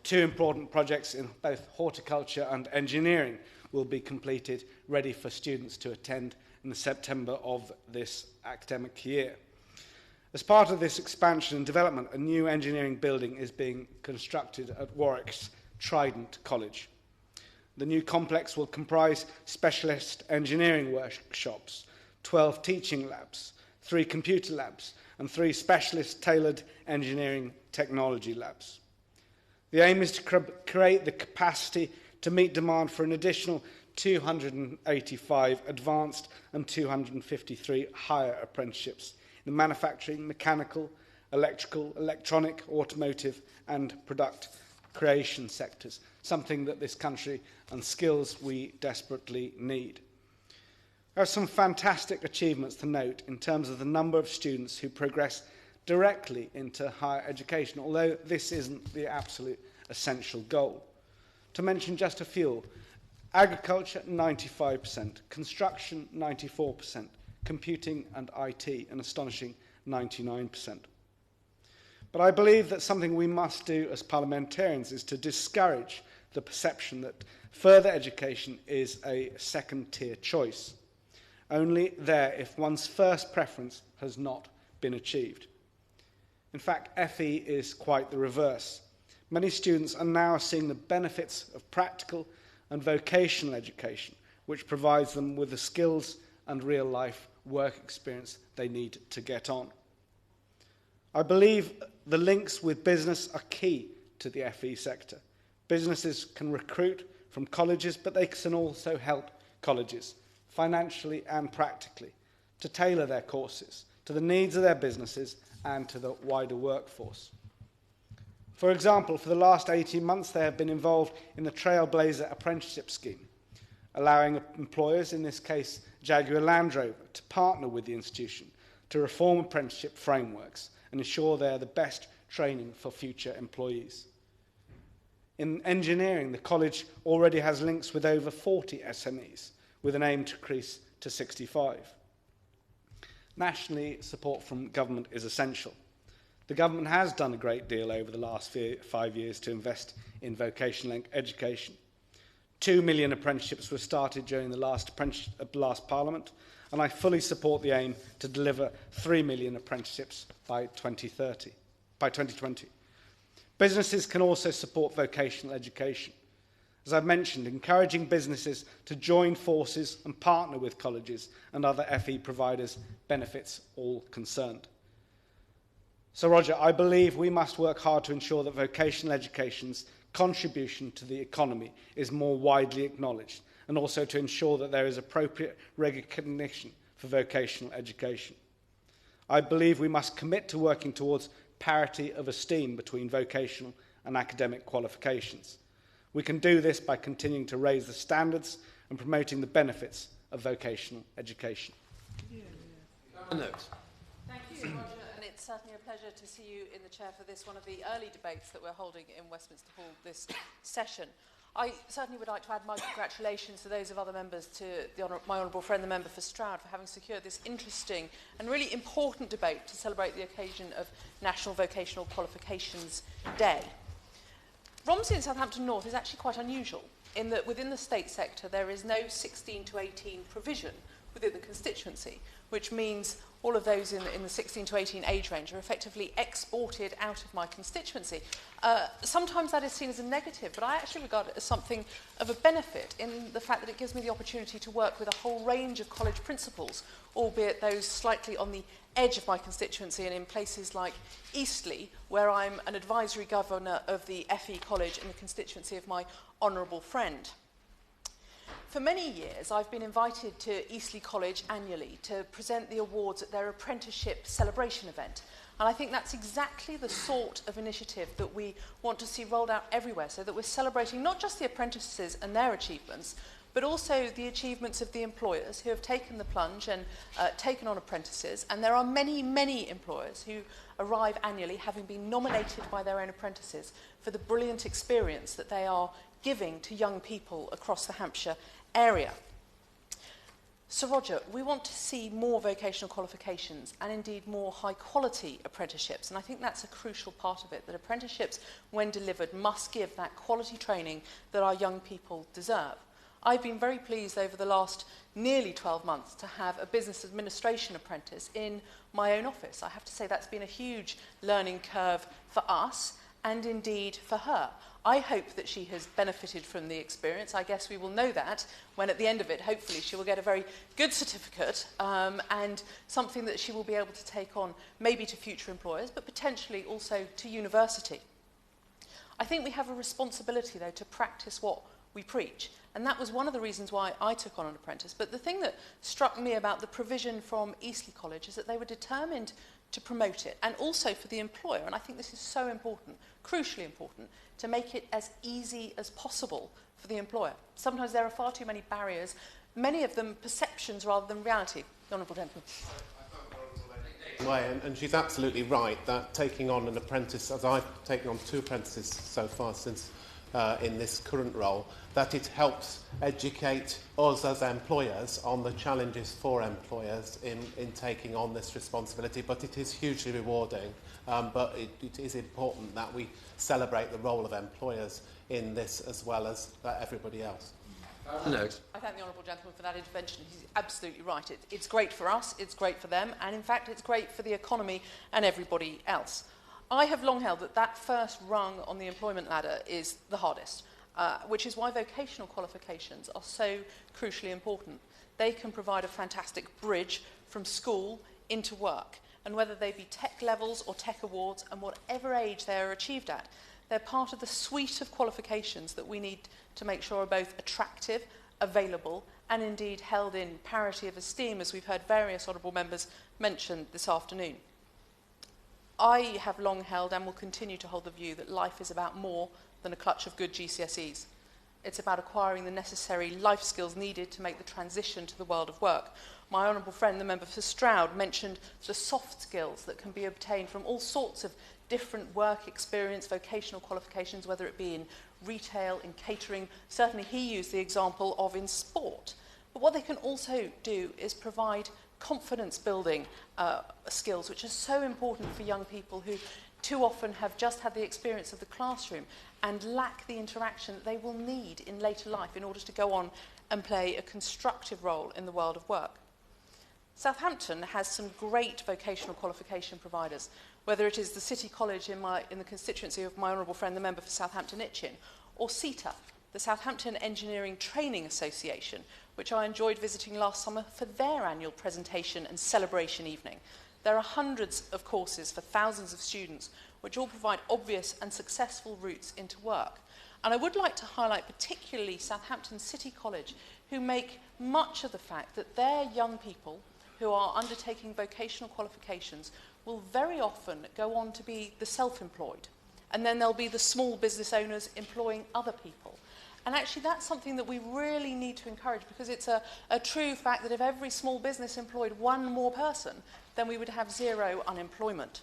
S7: 2 important projects in both horticulture and engineering will be completed, ready for students to attend in the September of this academic year. As part of this expansion and development, a new engineering building is being constructed at Warwick's Trident College. The new complex will comprise specialist engineering workshops, 12 teaching labs, 3 computer labs, and 3 specialist tailored engineering technology labs. The aim is to create the capacity to meet demand for an additional 285 advanced and 253 higher apprenticeships in the manufacturing, mechanical, electrical, electronic, automotive and product creation sectors, something that this country and skills we desperately need. There are some fantastic achievements to note in terms of the number of students who progress directly into higher education, although this isn't the absolute essential goal. To mention just a few: agriculture 95%, construction 94%, computing and IT an astonishing 99%. But I believe that something we must do as parliamentarians is to discourage the perception that further education is a second-tier choice, only there if one's first preference has not been achieved. In fact, FE is quite the reverse. Many students are now seeing the benefits of practical and vocational education, which provides them with the skills and real-life work experience they need to get on. I believe the links with business are key to the FE sector. Businesses can recruit from colleges, but they can also help colleges, financially and practically, to tailor their courses to the needs of their businesses and to the wider workforce. For example, for the last 18 months, they have been involved in the Trailblazer Apprenticeship Scheme, allowing employers, in this case Jaguar Land Rover, to partner with the institution to reform apprenticeship frameworks and ensure they are the best training for future employees. In engineering, the college already has links with over 40 SMEs, with an aim to increase to 65. Nationally, support from government is essential. The government has done a great deal over the last 5 years to invest in vocational education. 2 million apprenticeships were started during the last Parliament, and I fully support the aim to deliver 3 million apprenticeships by 2020. Businesses can also support vocational education. As I've mentioned, encouraging businesses to join forces and partner with colleges and other FE providers benefits all concerned. So, Roger, I believe we must work hard to ensure that vocational education contribution to the economy is more widely acknowledged, and also to ensure that there is appropriate recognition for vocational education. I believe we must commit to working towards parity of esteem between vocational and academic qualifications. We can do this by continuing to raise the standards and promoting the benefits of vocational education.
S8: Thank you, Roger, and it's certainly a pleasure to see you in the chair for this, one of the early debates that we're holding in Westminster Hall this session. I certainly would like to add my congratulations to those of other members, to my honourable friend, the member for Stroud, for having secured this interesting and really important debate to celebrate the occasion of National Vocational Qualifications Day. Romsey in Southampton North is actually quite unusual in that within the state sector there is no 16 to 18 provision within the constituency, which means all of those in the 16 to 18 age range are effectively exported out of my constituency. Sometimes that is seen as a negative, but I actually regard it as something of a benefit in the fact that it gives me the opportunity to work with a whole range of college principals, albeit those slightly on the edge of my constituency and in places like Eastleigh, where I'm an advisory governor of the FE College in the constituency of my honourable friend. For many years, I've been invited to Eastleigh College annually to present the awards at their apprenticeship celebration event. And I think that's exactly the sort of initiative that we want to see rolled out everywhere, so that we're celebrating not just the apprentices and their achievements, but also the achievements of the employers who have taken the plunge and taken on apprentices. And there are many, many employers who arrive annually having been nominated by their own apprentices for the brilliant experience that they are giving to young people across the Hampshire area. So Roger, we want to see more vocational qualifications and indeed more high quality apprenticeships, and I think that's a crucial part of it, that apprenticeships when delivered must give that quality training that our young people deserve. I've been very pleased over the last nearly 12 months to have a business administration apprentice in my own office. I have to say that's been a huge learning curve for us and indeed for her. I hope that she has benefited from the experience. I guess we will know that when at the end of it, hopefully, she will get a very good certificate and something that she will be able to take on maybe to future employers, but potentially also to university. I think we have a responsibility, though, to practice what we preach. And that was one of the reasons why I took on an apprentice. But the thing that struck me about the provision from Eastleigh College is that they were determined to promote it, and also for the employer, and I think this is so important, crucially important, to make it as easy as possible for the employer. Sometimes there are far too many barriers, many of them perceptions rather than reality. The Honourable Gentleman.
S5: And she's absolutely right that taking on an apprentice, as I've taken on 2 apprentices so far since in this current role, that it helps educate us as employers on the challenges for employers in taking on this responsibility. But it is hugely rewarding, but it is important that we celebrate the role of employers in this as well as everybody else.
S8: I thank the Honourable Gentleman for that intervention. He's absolutely right. It's great for us, it's great for them, and in fact it's great for the economy and everybody else. I have long held that that first rung on the employment ladder is the hardest, which is why vocational qualifications are so crucially important. They can provide a fantastic bridge from school into work, and whether they be tech levels or tech awards, and whatever age they are achieved at, they're part of the suite of qualifications that we need to make sure are both attractive, available, and indeed held in parity of esteem, as we've heard various honourable members mention this afternoon. I have long held and will continue to hold the view that life is about more than a clutch of good GCSEs. It's about acquiring the necessary life skills needed to make the transition to the world of work. My honourable friend, the member for Stroud, mentioned the soft skills that can be obtained from all sorts of different work experience, vocational qualifications, whether it be in retail, in catering. Certainly he used the example of in sport. But what they can also do is provide confidence building skills, which are so important for young people who too often have just had the experience of the classroom and lack the interaction that they will need in later life in order to go on and play a constructive role in the world of work. Southampton has some great vocational qualification providers, whether it is the City College in the constituency of my honourable friend, the member for Southampton Itchen, or CETA, the Southampton Engineering Training Association, which I enjoyed visiting last summer for their annual presentation and celebration evening. There are hundreds of courses for thousands of students which all provide obvious and successful routes into work. And I would like to highlight particularly Southampton City College, who make much of the fact that their young people who are undertaking vocational qualifications will very often go on to be the self-employed. And then there'll be the small business owners employing other people. And actually that's something that we really need to encourage, because it's a true fact that if every small business employed one more person, then we would have zero unemployment.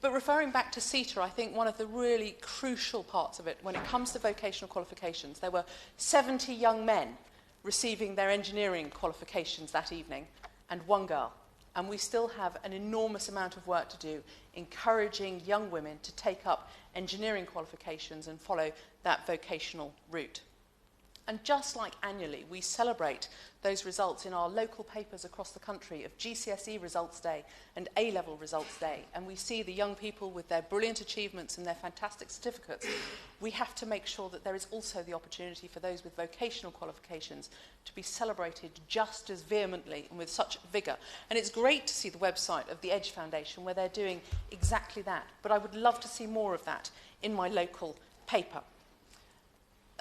S8: But referring back to CETA, I think one of the really crucial parts of it, when it comes to vocational qualifications, there were 70 young men receiving their engineering qualifications that evening, and one girl. And we still have an enormous amount of work to do encouraging young women to take up engineering qualifications and follow that vocational route. And just like annually, we celebrate those results in our local papers across the country of GCSE Results Day and A-Level Results Day, and we see the young people with their brilliant achievements and their fantastic certificates. We have to make sure that there is also the opportunity for those with vocational qualifications to be celebrated just as vehemently and with such vigour. And it's great to see the website of the Edge Foundation where they're doing exactly that, but I would love to see more of that in my local paper.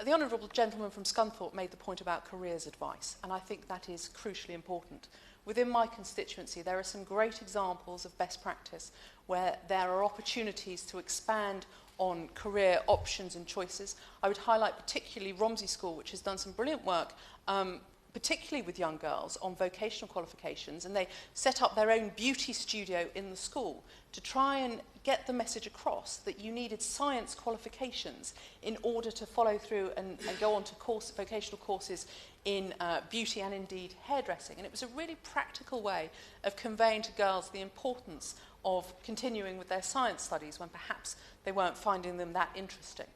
S8: The Honourable Gentleman from Scunthorpe made the point about careers advice, and I think that is crucially important. Within my constituency, there are some great examples of best practice where there are opportunities to expand on career options and choices. I would highlight particularly Romsey School, which has done some brilliant work, particularly with young girls, on vocational qualifications, and they set up their own beauty studio in the school to try and get the message across that you needed science qualifications in order to follow through and go on to vocational courses in beauty and indeed hairdressing. And it was a really practical way of conveying to girls the importance of continuing with their science studies when perhaps they weren't finding them that interesting.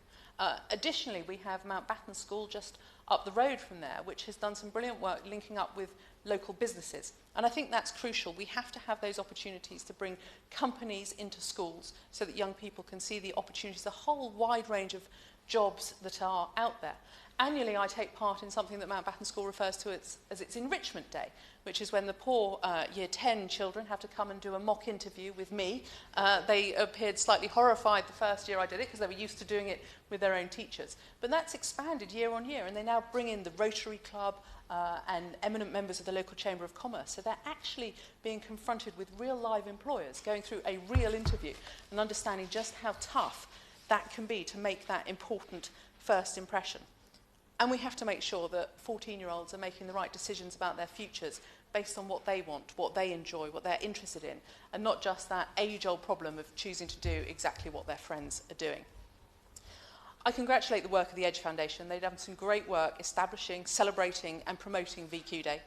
S8: Additionally, we have Mountbatten School just up the road from there, which has done some brilliant work linking up with local businesses. And I think that's crucial. We have to have those opportunities to bring companies into schools so that young people can see the opportunities, a whole wide range of jobs that are out there. Annually, I take part in something that Mountbatten School refers to as its Enrichment Day, which is when the poor Year 10 children have to come and do a mock interview with me. They appeared slightly horrified the first year I did it because they were used to doing it with their own teachers. But that's expanded year on year, and they now bring in the Rotary Club and eminent members of the local Chamber of Commerce. So they're actually being confronted with real live employers, going through a real interview and understanding just how tough that can be to make that important first impression. And we have to make sure that 14-year-olds are making the right decisions about their futures based on what they want, what they enjoy, what they're interested in, and not just that age-old problem of choosing to do exactly what their friends are doing. I congratulate the work of the Edge Foundation. They've done some great work establishing, celebrating and promoting VQ Day.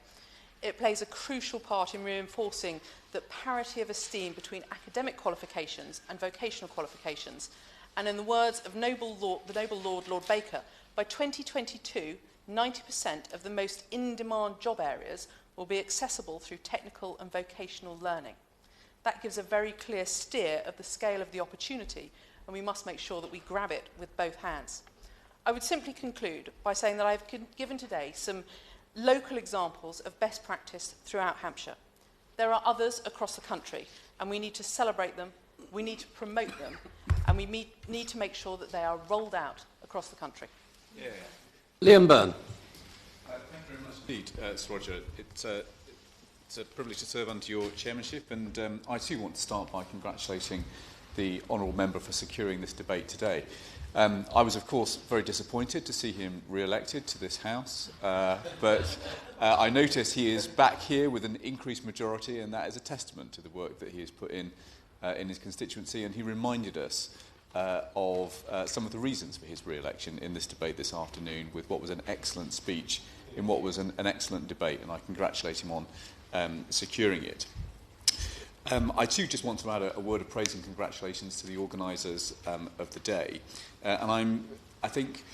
S8: It plays a crucial part in reinforcing the parity of esteem between academic qualifications and vocational qualifications. And in the words of the Noble Lord, Lord Baker, by 2022, 90% of the most in-demand job areas will be accessible through technical and vocational learning. That gives a very clear steer of the scale of the opportunity, and we must make sure that we grab it with both hands. I would simply conclude by saying that I've given today some local examples of best practice throughout Hampshire. There are others across the country, and we need to celebrate them, we need to promote them, and we need to make sure that they are rolled out across the country.
S9: Yeah.
S1: Liam Byrne.
S9: Thank you very much indeed, Sir Roger. It's a privilege to serve under your chairmanship, and I too want to start by congratulating the honourable member for securing this debate today. I was, of course, very disappointed to see him re-elected to this House, but I notice he is back here with an increased majority, and that is a testament to the work that he has put in his constituency, and he reminded us of some of the reasons for his re-election in this debate this afternoon with what was an excellent speech in what was an excellent debate, and I congratulate him on securing it. I too just want to add a word of praise and congratulations to the organisers of the day. And I think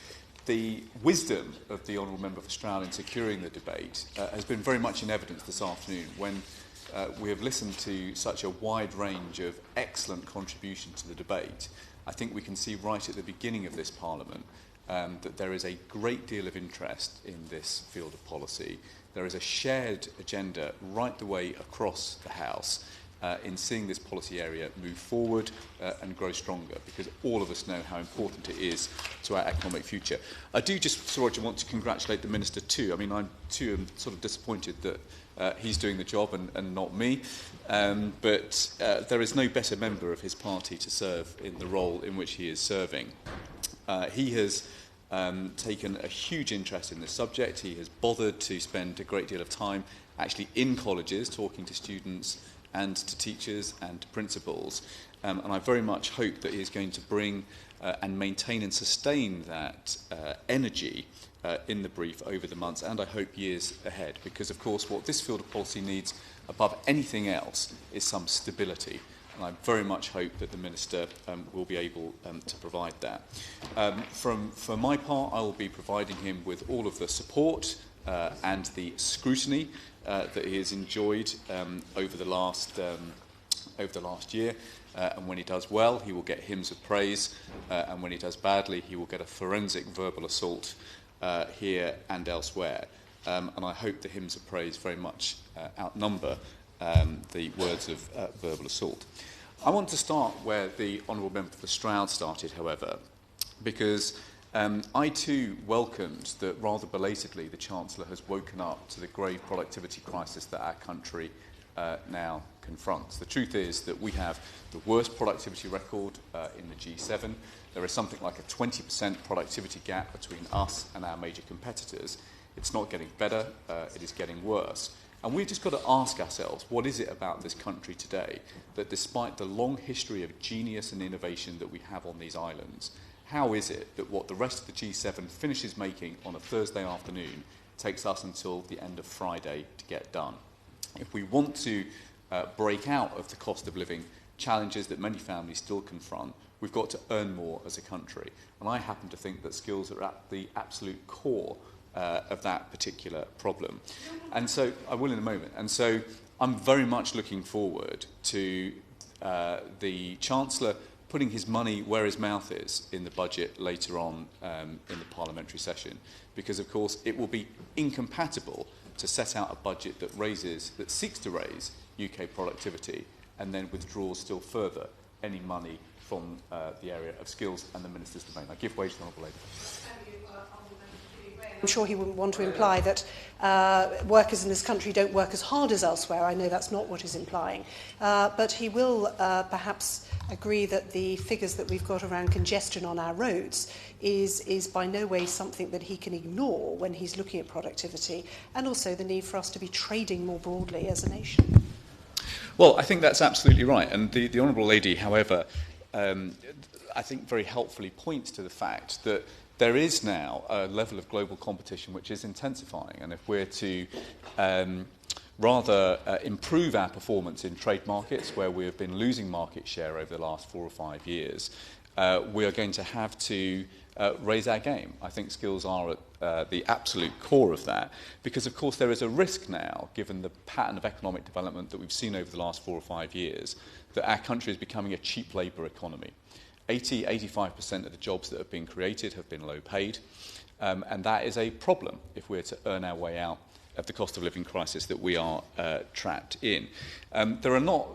S9: the wisdom of the Honourable Member for Stroud in securing the debate has been very much in evidence this afternoon when we have listened to such a wide range of excellent contribution to the debate. I think we can see right at the beginning of this Parliament that there is a great deal of interest in this field of policy. There is a shared agenda right the way across the House. in seeing this policy area move forward and grow stronger, because all of us know how important it is to our economic future. I do just, Sir Roger, want to congratulate the Minister too. I mean, I too am sort of disappointed that he's doing the job and not me, but there is no better member of his party to serve in the role in which he is serving. He has taken a huge interest in this subject. He has bothered to spend a great deal of time actually in colleges talking to students and to teachers and to principals. And I very much hope that he is going to bring and maintain and sustain that energy in the brief over the months, and I hope years ahead, because of course what this field of policy needs above anything else is some stability. And I very much hope that the Minister will be able to provide that. For my part, I will be providing him with all of the support and the scrutiny that he has enjoyed over the last year. And when he does well, he will get hymns of praise. And when he does badly, he will get a forensic verbal assault here and elsewhere. And I hope the hymns of praise very much outnumber the words of verbal assault. I want to start where the Honourable Member for Stroud started, however, because I too welcomed that rather belatedly the Chancellor has woken up to the grave productivity crisis that our country now confronts. The truth is that we have the worst productivity record in the G7. There is something like a 20% productivity gap between us and our major competitors. It's not getting better, it is getting worse. And we've just got to ask ourselves, what is it about this country today that despite the long history of genius and innovation that we have on these islands, how is it that what the rest of the G7 finishes making on a Thursday afternoon takes us until the end of Friday to get done? If we want to break out of the cost of living challenges that many families still confront, we've got to earn more as a country. And I happen to think that skills are at the absolute core of that particular problem. And so, I will in a moment. And so, I'm very much looking forward to the Chancellor putting his money where his mouth is in the budget later on in the parliamentary session, because of course it will be incompatible to set out a budget that seeks to raise UK productivity and then withdraws still further any money from the area of skills and the Minister's domain. I give way to the Honourable Lady.
S6: I'm sure he wouldn't want to imply that workers in this country don't work as hard as elsewhere. I know that's not what he's implying. But he will perhaps agree that the figures that we've got around congestion on our roads is by no way something that he can ignore when he's looking at productivity, and also the need for us to be trading more broadly as a nation.
S9: Well, I think that's absolutely right. And the Honourable Lady, however, I think very helpfully points to the fact that there is now a level of global competition which is intensifying, and if we're to rather improve our performance in trade markets where we have been losing market share over the last 4 or 5 years, we are going to have to raise our game. I think skills are at the absolute core of that, because of course there is a risk now, given the pattern of economic development that we've seen over the last 4 or 5 years, that our country is becoming a cheap labour economy. 80-85% of the jobs that have been created have been low paid, and that is a problem if we're to earn our way out of the cost of living crisis that we are trapped in. There are not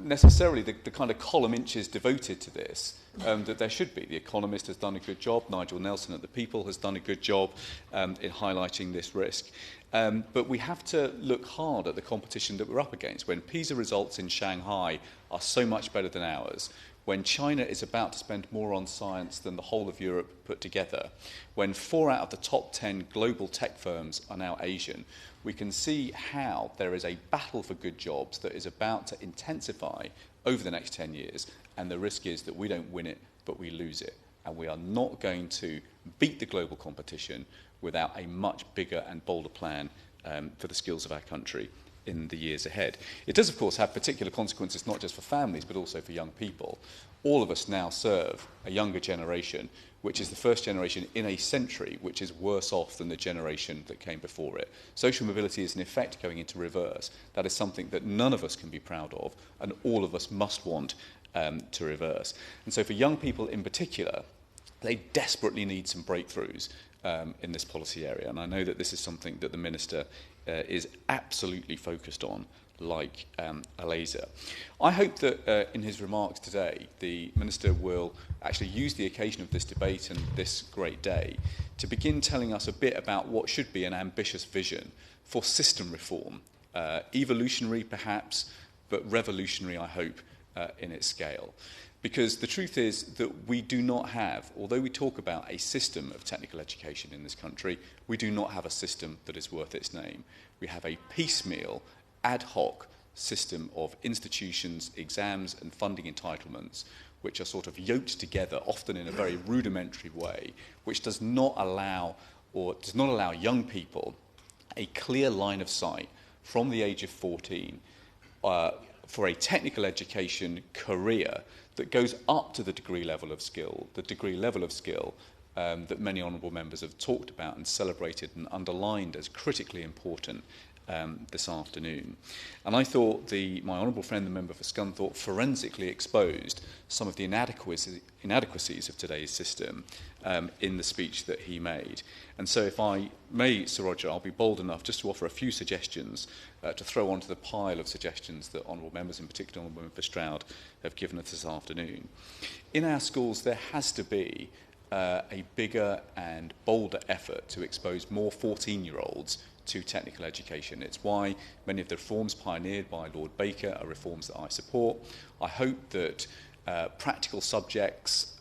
S9: necessarily the kind of column inches devoted to this that there should be. The Economist has done a good job, Nigel Nelson at The People has done a good job in highlighting this risk. But we have to look hard at the competition that we're up against. When PISA results in Shanghai are so much better than ours, when China is about to spend more on science than the whole of Europe put together, when 4 out of the top 10 global tech firms are now Asian, we can see how there is a battle for good jobs that is about to intensify over the next 10 years, and the risk is that we don't win it, but we lose it. And we are not going to beat the global competition without a much bigger and bolder plan for the skills of our country in the years ahead. It does, of course, have particular consequences not just for families, but also for young people. All of us now serve a younger generation, which is the first generation in a century which is worse off than the generation that came before it. Social mobility is in effect going into reverse. That is something that none of us can be proud of, and all of us must want to reverse. And so for young people in particular, they desperately need some breakthroughs in this policy area. And I know that this is something that the Minister is absolutely focused on like Alistair. I hope that in his remarks today, the Minister will actually use the occasion of this debate and this great day to begin telling us a bit about what should be an ambitious vision for system reform. Evolutionary, perhaps, but revolutionary, I hope, in its scale. Because the truth is that we do not have, although we talk about a system of technical education in this country, we do not have a system that is worth its name. We have a piecemeal, ad hoc system of institutions, exams and funding entitlements which are sort of yoked together, often in a very rudimentary way, which does not allow young people a clear line of sight from the age of 14 for a technical education career that goes up to the degree level of skill that many honourable members have talked about and celebrated and underlined as critically important this afternoon. And I thought my honourable friend, the member for Scunthorpe, forensically exposed some of the inadequacies of today's system in the speech that he made. And so if I may, Sir Roger, I'll be bold enough just to offer a few suggestions to throw onto the pile of suggestions that honourable members, in particular honourable member for Stroud, have given us this afternoon. In our schools, there has to be a bigger and bolder effort to expose more 14-year-olds to technical education. It's why many of the reforms pioneered by Lord Baker are reforms that I support. I hope that practical subjects,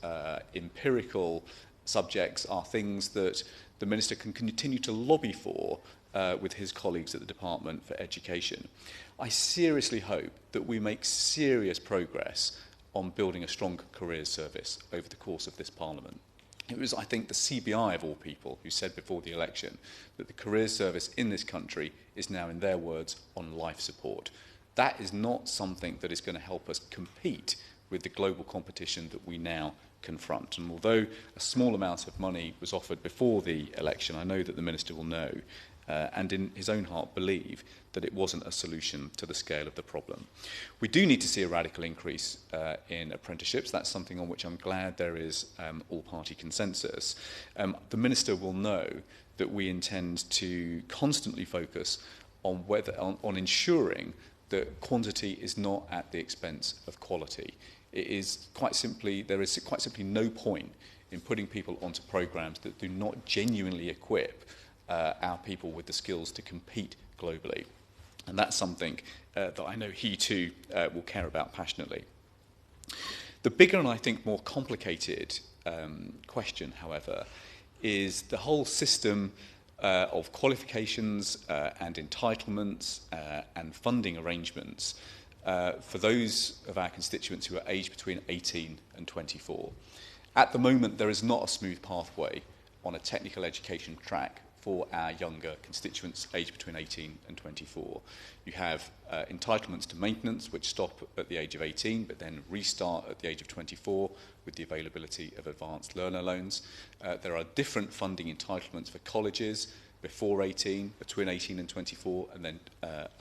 S9: empirical subjects are things that the Minister can continue to lobby for with his colleagues at the Department for Education. I seriously hope that we make serious progress on building a strong careers service over the course of this Parliament. It was, I think, the CBI of all people who said before the election that the careers service in this country is now, in their words, on life support. That is not something that is going to help us compete with the global competition that we now confront. And although a small amount of money was offered before the election, I know that the Minister will know and in his own heart believe that it wasn't a solution to the scale of the problem. We do need to see a radical increase in apprenticeships. That's something on which I'm glad there is all-party consensus. The Minister will know that we intend to constantly focus on ensuring that quantity is not at the expense of quality. There is quite simply no point in putting people onto programmes that do not genuinely equip our people with the skills to compete globally. And that's something that I know he too will care about passionately. The bigger and I think more complicated question, however, is the whole system of qualifications and entitlements and funding arrangements for those of our constituents who are aged between 18 and 24. At the moment, there is not a smooth pathway on a technical education track for our younger constituents aged between 18 and 24. You have entitlements to maintenance, which stop at the age of 18, but then restart at the age of 24 with the availability of advanced learner loans. There are different funding entitlements for colleges before 18, between 18 and 24, and then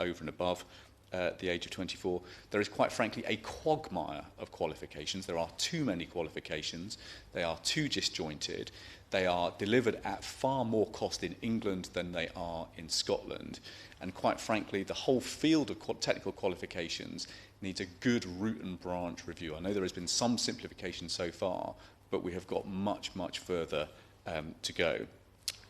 S9: over and above the age of 24. There is quite frankly a quagmire of qualifications. There are too many qualifications. They are too disjointed. They are delivered at far more cost in England than they are in Scotland. And quite frankly, the whole field of technical qualifications needs a good root and branch review. I know there has been some simplification so far, but we have got much, much further to go.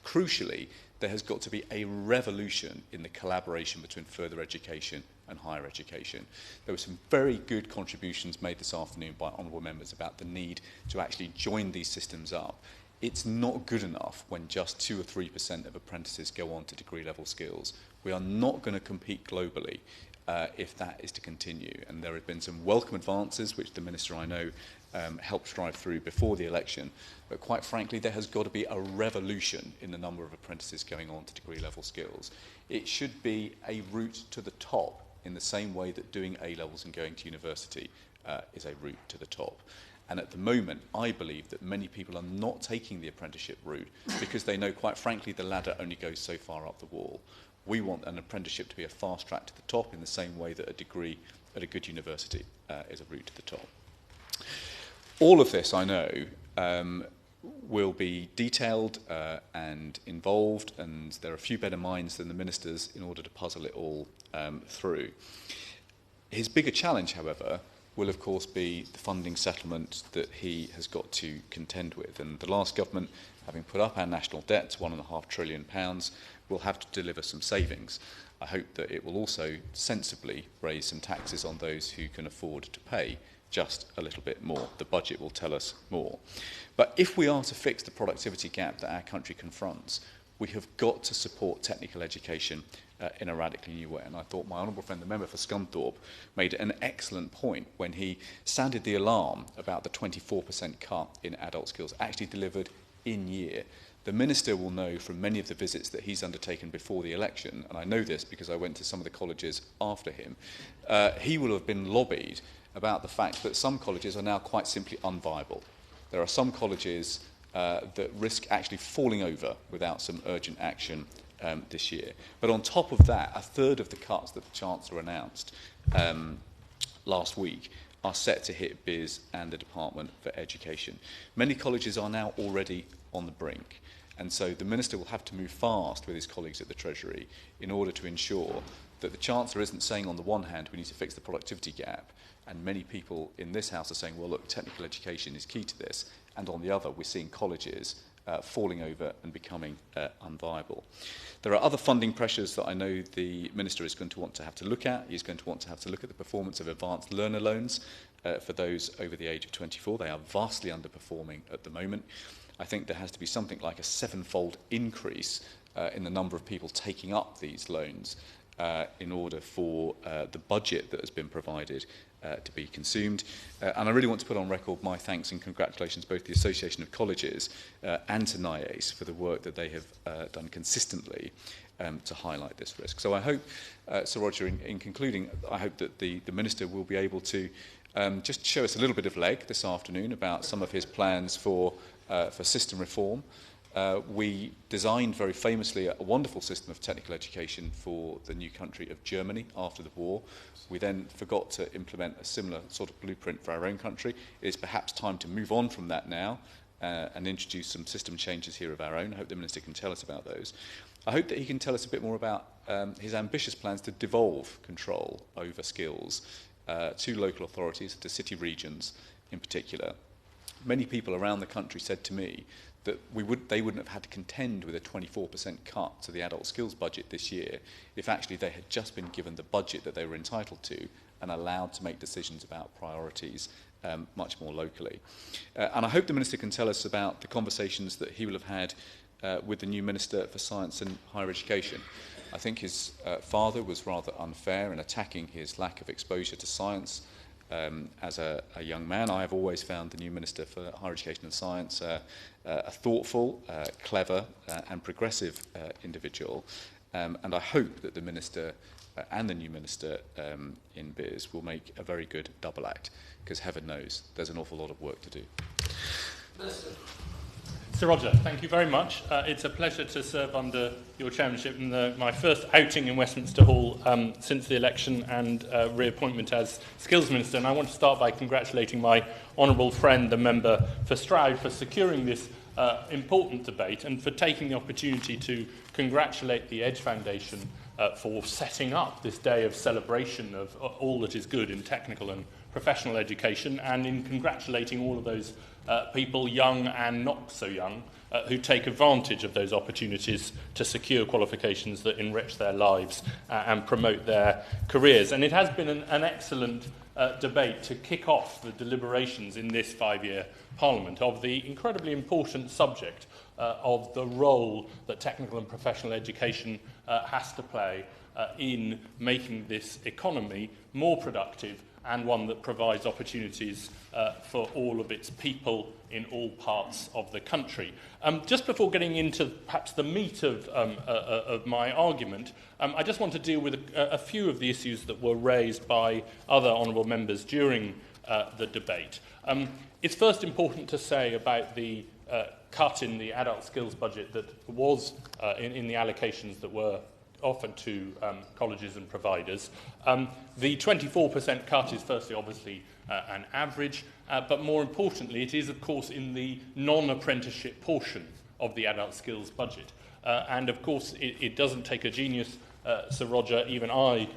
S9: Crucially, there has got to be a revolution in the collaboration between further education and higher education. There were some very good contributions made this afternoon by honourable members about the need to actually join these systems up. It's not good enough when just 2 or 3% of apprentices go on to degree level skills. We are not going to compete globally if that is to continue. And there have been some welcome advances, which the Minister, I know, helped drive through before the election. But quite frankly, there has got to be a revolution in the number of apprentices going on to degree level skills. It should be a route to the top in the same way that doing A-levels and going to university is a route to the top. And at the moment, I believe that many people are not taking the apprenticeship route because they know, quite frankly, the ladder only goes so far up the wall. We want an apprenticeship to be a fast track to the top in the same way that a degree at a good university is a route to the top. All of this, I know, will be detailed and involved, and there are a few better minds than the ministers in order to puzzle it all through. His bigger challenge, however, will of course be the funding settlement that he has got to contend with. And the last government, having put up our national debt to £1.5 trillion, will have to deliver some savings. I hope that it will also sensibly raise some taxes on those who can afford to pay just a little bit more. The budget will tell us more. But if we are to fix the productivity gap that our country confronts, we have got to support technical education in a radically new way. And I thought my honourable friend, the member for Scunthorpe, made an excellent point when he sounded the alarm about the 24% cut in adult skills actually delivered in year. The Minister will know from many of the visits that he's undertaken before the election, and I know this because I went to some of the colleges after him, he will have been lobbied about the fact that some colleges are now quite simply unviable. There are some colleges that risk actually falling over without some urgent action this year. But on top of that, a third of the cuts that the Chancellor announced last week are set to hit BIS and the Department for Education. Many colleges are now already on the brink, and so the Minister will have to move fast with his colleagues at the Treasury in order to ensure that the Chancellor isn't saying on the one hand we need to fix the productivity gap, and many people in this House are saying, well, look, technical education is key to this, and on the other we're seeing colleges falling over and becoming unviable. There are other funding pressures that I know the Minister is going to want to have to look at. He's going to want to have to look at the performance of advanced learner loans for those over the age of 24. They are vastly underperforming at the moment. I think there has to be something like a 7-fold increase in the number of people taking up these loans in order for the budget that has been provided to be consumed. And I really want to put on record my thanks and congratulations both to the Association of Colleges and to NIACE for the work that they have done consistently to highlight this risk. So I hope, Sir Roger, in concluding, I hope that the Minister will be able to just show us a little bit of leg this afternoon about some of his plans for system reform. We designed very famously a wonderful system of technical education for the new country of Germany after the war. We then forgot to implement a similar sort of blueprint for our own country. It is perhaps time to move on from that now and introduce some system changes here of our own. I hope the Minister can tell us about those. I hope that he can tell us a bit more about his ambitious plans to devolve control over skills to local authorities, to city regions in particular. Many people around the country said to me that they wouldn't have had to contend with a 24% cut to the adult skills budget this year if actually they had just been given the budget that they were entitled to and allowed to make decisions about priorities much more locally. And I hope the Minister can tell us about the conversations that he will have had with the new Minister for Science and Higher Education. I think his father was rather unfair in attacking his lack of exposure to science as a young man. I have always found the new Minister for Higher Education and Science a thoughtful, clever and progressive individual. And I hope that the Minister and the new Minister in BIS will make a very good double act, because heaven knows there's an awful lot of work to do.
S1: Minister.
S10: Sir Roger, thank you very much. It's a pleasure to serve under your chairmanship in my first outing in Westminster Hall since the election and reappointment as Skills Minister. And I want to start by congratulating my honourable friend, the member for Stroud, for securing this important debate and for taking the opportunity to congratulate the Edge Foundation for setting up this day of celebration of all that is good in technical and professional education, and in congratulating all of those people, young and not so young, who take advantage of those opportunities to secure qualifications that enrich their lives and promote their careers. And it has been an excellent debate to kick off the deliberations in this 5-year Parliament of the incredibly important subject of the role that technical and professional education has to play in making this economy more productive and one that provides opportunities for all of its people in all parts of the country. Just before getting into perhaps the meat of my argument, I just want to deal with a few of the issues that were raised by other honourable members during the debate. It's first important to say about the cut in the adult skills budget that was in the allocations that were offered to colleges and providers. The 24% cut is firstly obviously an average, but more importantly it is of course in the non-apprenticeship portion of the adult skills budget. And of course it doesn't take a genius, Sir Roger, even I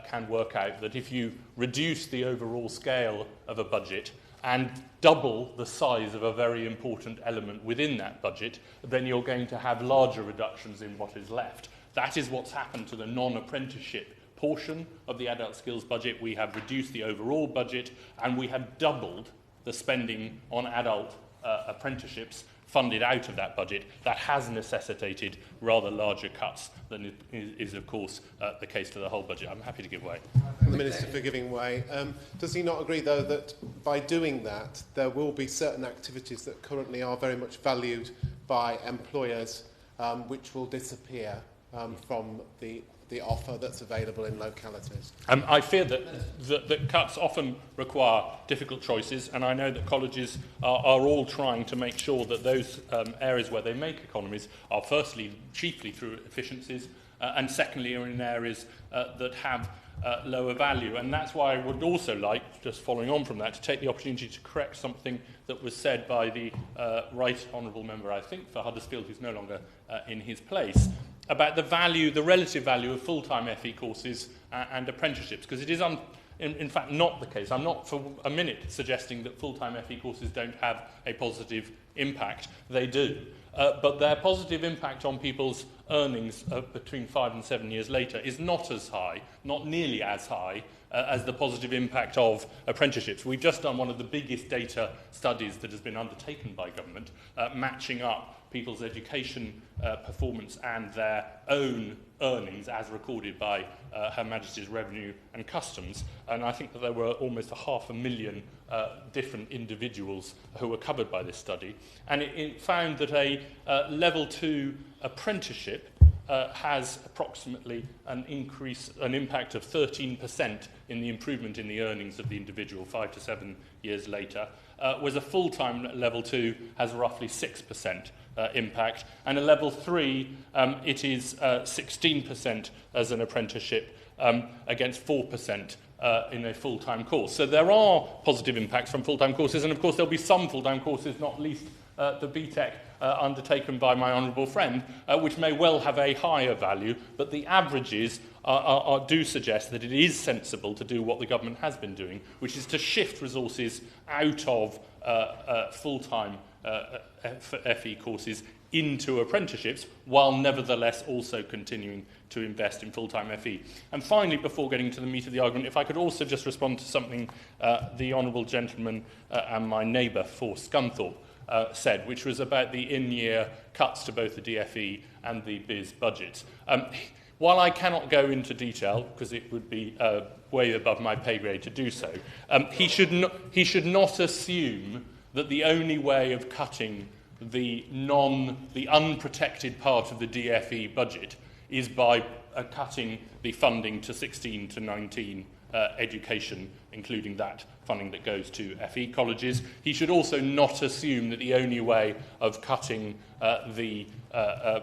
S10: can work out that if you reduce the overall scale of a budget and double the size of a very important element within that budget, then you're going to have larger reductions in what is left. That is what's happened to the non-apprenticeship portion of the adult skills budget. We have reduced the overall budget and we have doubled the spending on adult apprenticeships funded out of that budget. That has necessitated rather larger cuts than is of course, the case for the whole budget. I'm happy to give way.
S5: The Minister for giving way. Does he not agree, though, that by doing that, there will be certain activities that currently are very much valued by employers, which will disappear from the offer that's available in localities?
S10: I fear that cuts often require difficult choices, and I know that colleges are all trying to make sure that those areas where they make economies are firstly, chiefly through efficiencies, and secondly are in areas that have lower value. And that's why I would also like, just following on from that, to take the opportunity to correct something that was said by the Right Honourable Member, I think, for Huddersfield, who's no longer in his place, about the value, the relative value of full-time FE courses and apprenticeships, because it is in fact not the case. I'm not for a minute suggesting that full-time FE courses don't have a positive impact. They do. But their positive impact on people's earnings between 5 and 7 years later is not as high, not nearly as high, as the positive impact of apprenticeships. We've just done one of the biggest data studies that has been undertaken by government, matching up people's education performance and their own earnings as recorded by Her Majesty's Revenue and Customs. And I think that there were almost 500,000 different individuals who were covered by this study. And it found that a level 2 apprenticeship has approximately an impact of 13% in the improvement in the earnings of the individual 5 to 7 years later, whereas a full-time level 2 has roughly 6% impact, and a level 3 it is 16% as an apprenticeship against 4% in a full-time course. So there are positive impacts from full-time courses, and of course there'll be some full-time courses, not least the BTEC undertaken by my honourable friend, which may well have a higher value, but the averages do suggest that it is sensible to do what the government has been doing, which is to shift resources out of full-time FE courses into apprenticeships, while nevertheless also continuing to invest in full-time FE. And finally, before getting to the meat of the argument, if I could also just respond to something the honourable gentleman and my neighbour for Scunthorpe said, which was about the in-year cuts to both the DFE and the BIS budgets. While I cannot go into detail, because it would be way above my pay grade to do so, he should not assume that the only way of cutting the unprotected part of the DFE budget is by cutting the funding to 16 to 19 education, including that funding that goes to FE colleges. He should also not assume that the only way of cutting the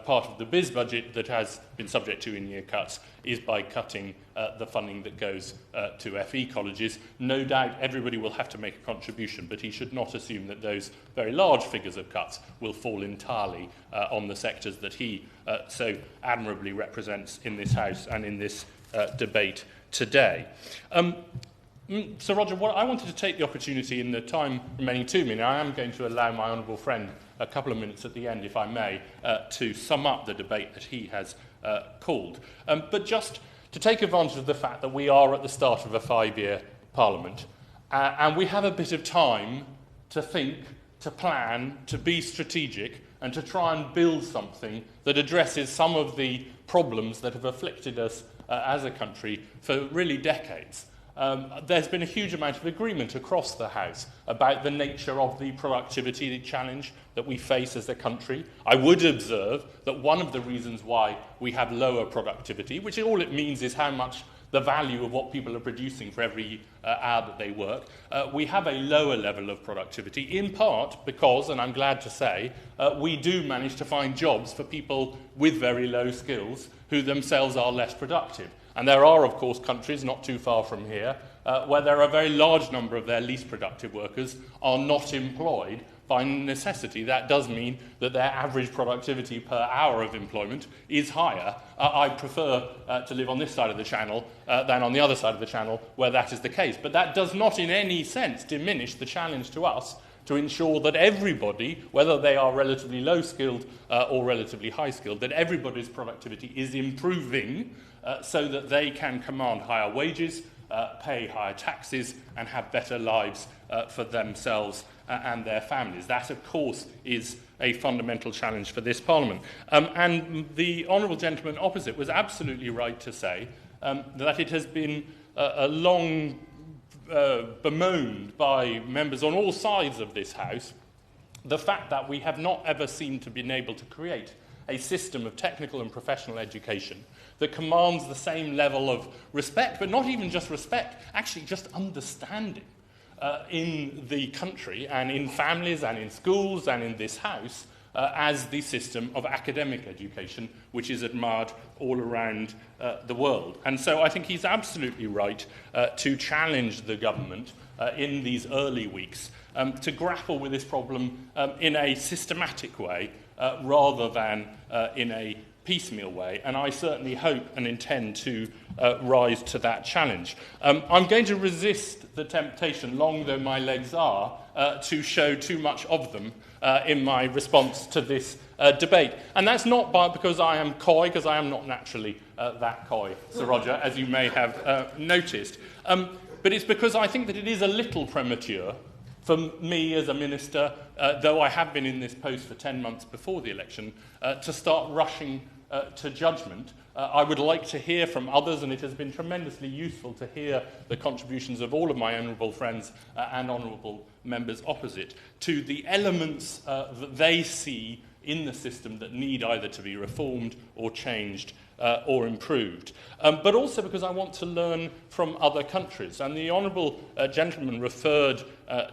S10: part of the BIS budget that has been subject to in-year cuts is by cutting the funding that goes to FE colleges. No doubt everybody will have to make a contribution, but he should not assume that those very large figures of cuts will fall entirely on the sectors that he so admirably represents in this House and in this debate today. Sir Roger, I wanted to take the opportunity in the time remaining to me, and I am going to allow my honourable friend a couple of minutes at the end, if I may, to sum up the debate that he has called. But just to take advantage of the fact that we are at the start of a 5-year Parliament, and we have a bit of time to think, to plan, to be strategic, and to try and build something that addresses some of the problems that have afflicted us as a country for really decades. There's been a huge amount of agreement across the House about the nature of the productivity challenge that we face as a country. I would observe that one of the reasons why we have lower productivity, which all it means is how much the value of what people are producing for every hour that they work, we have a lower level of productivity, in part because, and I'm glad to say, we do manage to find jobs for people with very low skills who themselves are less productive. And there are, of course, countries not too far from here where there are a very large number of their least productive workers are not employed by necessity. That does mean that their average productivity per hour of employment is higher. I prefer to live on this side of the channel than on the other side of the channel where that is the case. But that does not in any sense diminish the challenge to us to ensure that everybody, whether they are relatively low-skilled or relatively high-skilled, that everybody's productivity is improving so that they can command higher wages, pay higher taxes, and have better lives for themselves and their families. That, of course, is a fundamental challenge for this Parliament. And the honourable gentleman opposite was absolutely right to say that it has been a long bemoaned by members on all sides of this House the fact that we have not ever seemed to have been able to create a system of technical and professional education that commands the same level of respect, but not even just respect, actually just understanding in the country and in families and in schools and in this House as the system of academic education, which is admired all around the world. And so I think he's absolutely right to challenge the government in these early weeks to grapple with this problem in a systematic way rather than in a piecemeal way, and I certainly hope and intend to rise to that challenge. I'm going to resist the temptation, long though my legs are, to show too much of them in my response to this debate. And that's not because I am coy, because I am not naturally that coy, Sir Roger, as you may have noticed. But it's because I think that it is a little premature for me as a minister, though I have been in this post for 10 months before the election, to start rushing to judgment. I would like to hear from others, and it has been tremendously useful to hear the contributions of all of my honourable friends and honourable members opposite to the elements that they see in the system that need either to be reformed or changed or improved. But also because I want to learn from other countries. And the honourable gentleman referred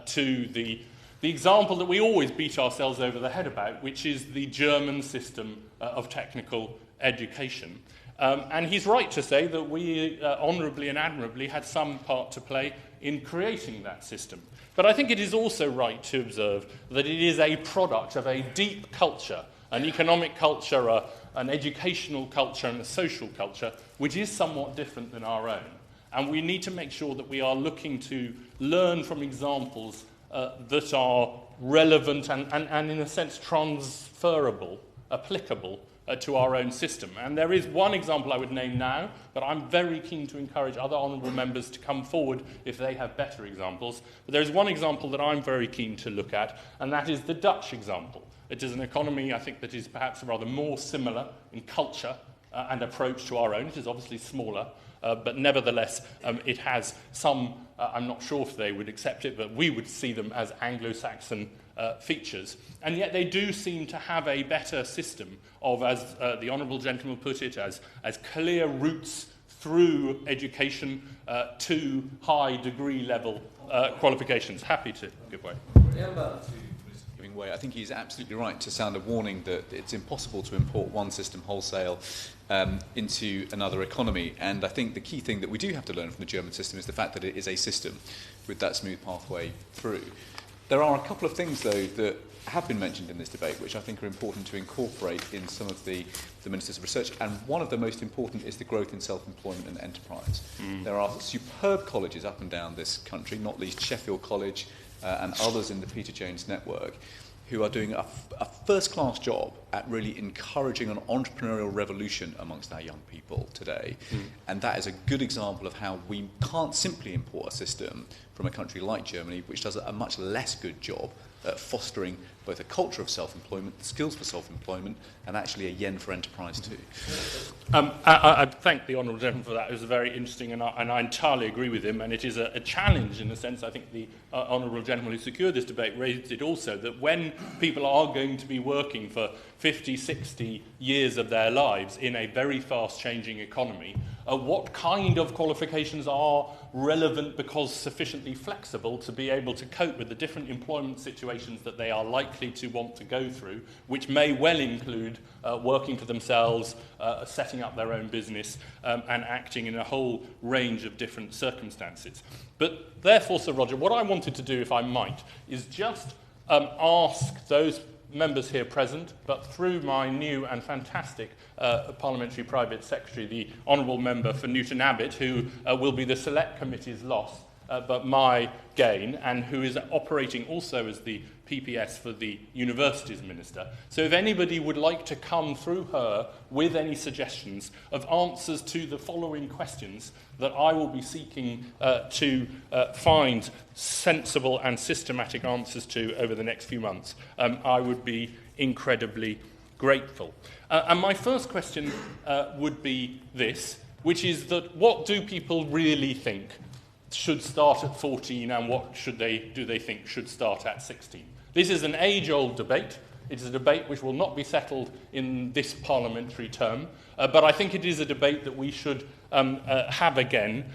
S10: to the example that we always beat ourselves over the head about, which is the German system of technical education. And he's right to say that we honourably and admirably had some part to play in creating that system. But I think it is also right to observe that it is a product of a deep culture, an economic culture, an educational culture and a social culture, which is somewhat different than our own. And we need to make sure that we are looking to learn from examples that are relevant and in a sense transferable, applicable to our own system. And there is one example I would name now, but I'm very keen to encourage other honourable members to come forward if they have better examples. But there is one example that I'm very keen to look at, and that is the Dutch example. It is an economy, I think, that is perhaps rather more similar in culture and approach to our own. It is obviously smaller, but nevertheless, it has some, I'm not sure if they would accept it, but we would see them as Anglo-Saxon features. And yet they do seem to have a better system of, as the honourable gentleman put it, as clear routes through education to high degree level qualifications. Happy to give way.
S9: Giving way. I think he's absolutely right to sound a warning that it's impossible to import one system wholesale into another economy. And I think the key thing that we do have to learn from the German system is the fact that it is a system with that smooth pathway through. There are a couple of things, though, that have been mentioned in this debate, which I think are important to incorporate in some of the Minister's research, and one of the most important is the growth in self-employment and enterprise. There are superb colleges up and down this country, not least Sheffield College and others in the Peter Jones network, who are doing a first-class job at really encouraging an entrepreneurial revolution amongst our young people today. And that is a good example of how we can't simply import a system from a country like Germany, which does a much less good job at fostering both a culture of self-employment, skills for self-employment, and actually a yen for enterprise too.
S10: I thank the Honourable Gentleman for that. It was very interesting, and I entirely agree with him. And it is a challenge in a sense. I think the Honourable Gentleman who secured this debate raised it also, that when people are going to be working for 50, 60 years of their lives in a very fast-changing economy, what kind of qualifications are relevant because sufficiently flexible to be able to cope with the different employment situations that they are likely to want to go through, which may well include working for themselves, setting up their own business, and acting in a whole range of different circumstances. But therefore, Sir Roger, what I wanted to do, if I might, is just ask those members here present, but through my new and fantastic Parliamentary Private Secretary, the Honourable Member for Newton Abbot, who will be the Select Committee's loss, but my gain, and who is operating also as the PPS for the Universities Minister. So if anybody would like to come through her with any suggestions of answers to the following questions that I will be seeking to find sensible and systematic answers to over the next few months, I would be incredibly grateful. And my first question would be this, which is that what do people really think should start at 14 and what do they think should start at 16? This is an age-old debate. It is a debate which will not be settled in this parliamentary term, but I think it is a debate that we should have again,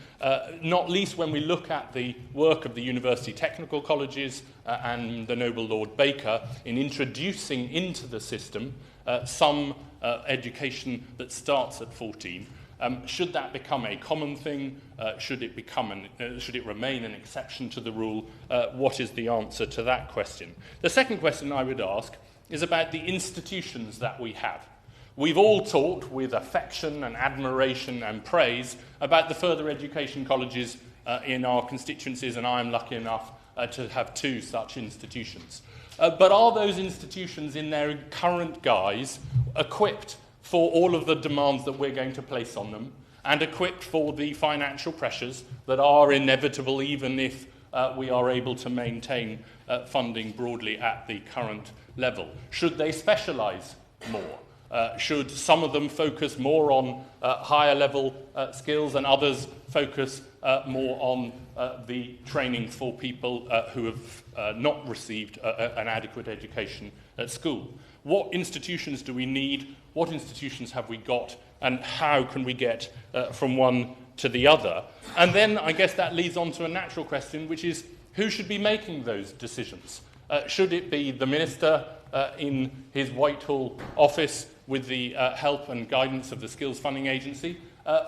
S10: not least when we look at the work of the university technical colleges and the Noble Lord Baker in introducing into the system some education that starts at 14. Should that become a common thing? Should it remain an exception to the rule? What is the answer to that question? The second question I would ask is about the institutions that we have. We've all talked with affection and admiration and praise about the further education colleges in our constituencies, and I'm lucky enough to have 2 such institutions. But are those institutions in their current guise equipped for all of the demands that we're going to place on them, and equipped for the financial pressures that are inevitable even if we are able to maintain funding broadly at the current level? Should they specialise more? Should some of them focus more on higher level skills and others focus more on the training for people who have not received an adequate education at school? What institutions do we need? What institutions have we got? And how can we get from one to the other? And then I guess that leads on to a natural question, which is who should be making those decisions? Should it be the Minister in his Whitehall office with the help and guidance of the Skills Funding Agency?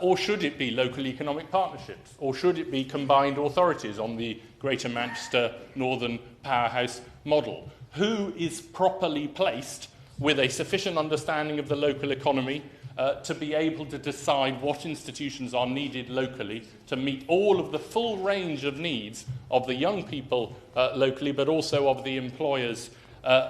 S10: Or should it be local economic partnerships? Or should it be combined authorities on the Greater Manchester Northern Powerhouse model? Who is properly placed with a sufficient understanding of the local economy to be able to decide what institutions are needed locally to meet all of the full range of needs of the young people locally, but also of the employers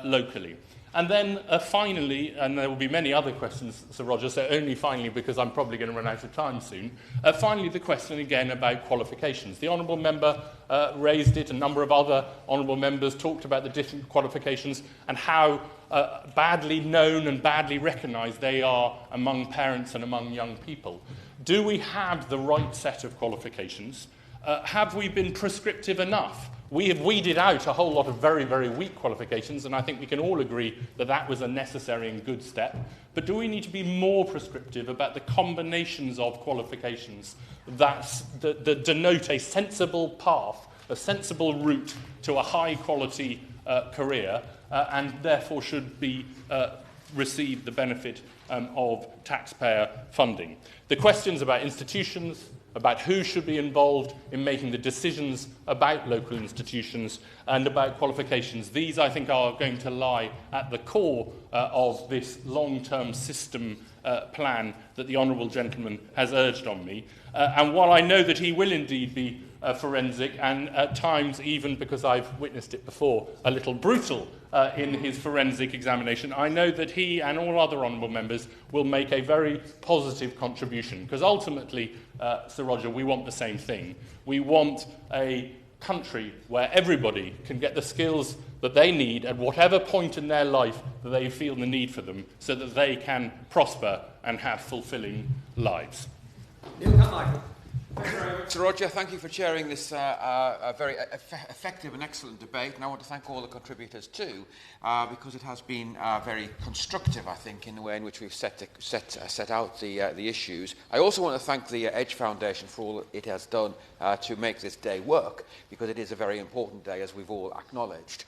S10: locally? And then finally, and there will be many other questions, Sir Roger, so only finally because I'm probably going to run out of time soon, finally the question again about qualifications. The Honourable Member raised it, a number of other Honourable Members talked about the different qualifications and how badly known and badly recognised they are among parents and among young people. Do we have the right set of qualifications? Have we been prescriptive enough? We have weeded out a whole lot of very, very weak qualifications, and I think we can all agree that that was a necessary and good step. But do we need to be more prescriptive about the combinations of qualifications that denote a sensible path, a sensible route to a high-quality career, and therefore should be receive the benefit of taxpayer funding? The questions about institutions, about who should be involved in making the decisions about local institutions and about qualifications. These, I think, are going to lie at the core of this long-term system plan that the Honourable Gentleman has urged on me. And while I know that he will indeed be forensic and at times, even because I've witnessed it before, a little brutal in his forensic examination, I know that he and all other honourable members will make a very positive contribution, because ultimately, Sir Roger, we want the same thing. We want a country where everybody can get the skills that they need at whatever point in their life that they feel the need for them, so that they can prosper and have fulfilling lives.
S1: Neil Carmichael.
S2: Sir Roger, thank you for chairing this very effective and excellent debate, and I want to thank all the contributors too, because it has been very constructive, I think, in the way in which we've set out the issues. I also want to thank the Edge Foundation for all it has done to make this day work, because it is a very important day, as we've all acknowledged.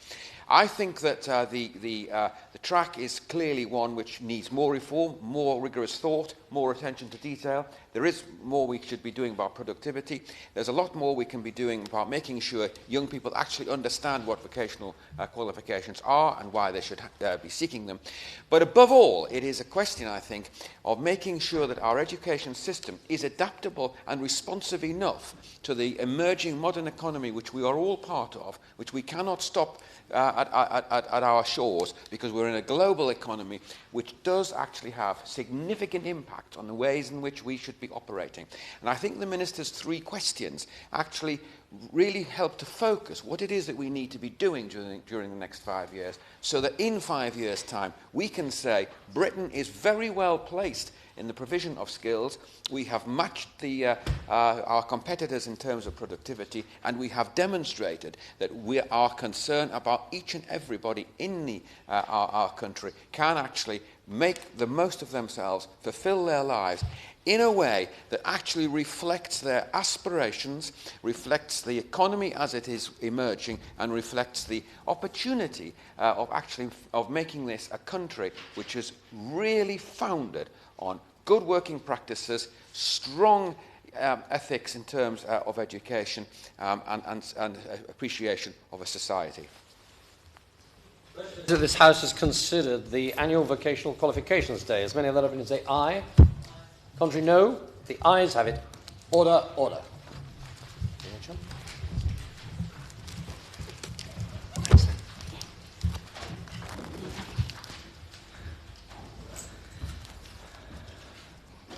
S2: I think that the track is clearly one which needs more reform, more rigorous thought, more attention to detail. There is more we should be doing about productivity. There's a lot more we can be doing about making sure young people actually understand what vocational qualifications are and why they should be seeking them. But above all, it is a question, I think, of making sure that our education system is adaptable and responsive enough to the emerging modern economy which we are all part of, which we cannot stop at our shores, because we're in a global economy which does actually have significant impact on the ways in which we should be operating. And I think the Minister's 3 questions actually really help to focus what it is that we need to be doing during the next 5 years, so that in 5 years' time we can say Britain is very well placed in the provision of skills. We have matched our competitors in terms of productivity, and we have demonstrated that we are concerned about each and everybody in our country can actually make the most of themselves, fulfill their lives in a way that actually reflects their aspirations, reflects the economy as it is emerging, and reflects the opportunity of making this a country which is really founded on good working practices, strong ethics in terms of education, and appreciation of a society.
S1: This House has considered the annual Vocational Qualifications Day. As many of that have been say aye. Contrary, no. The ayes have it. Order, order.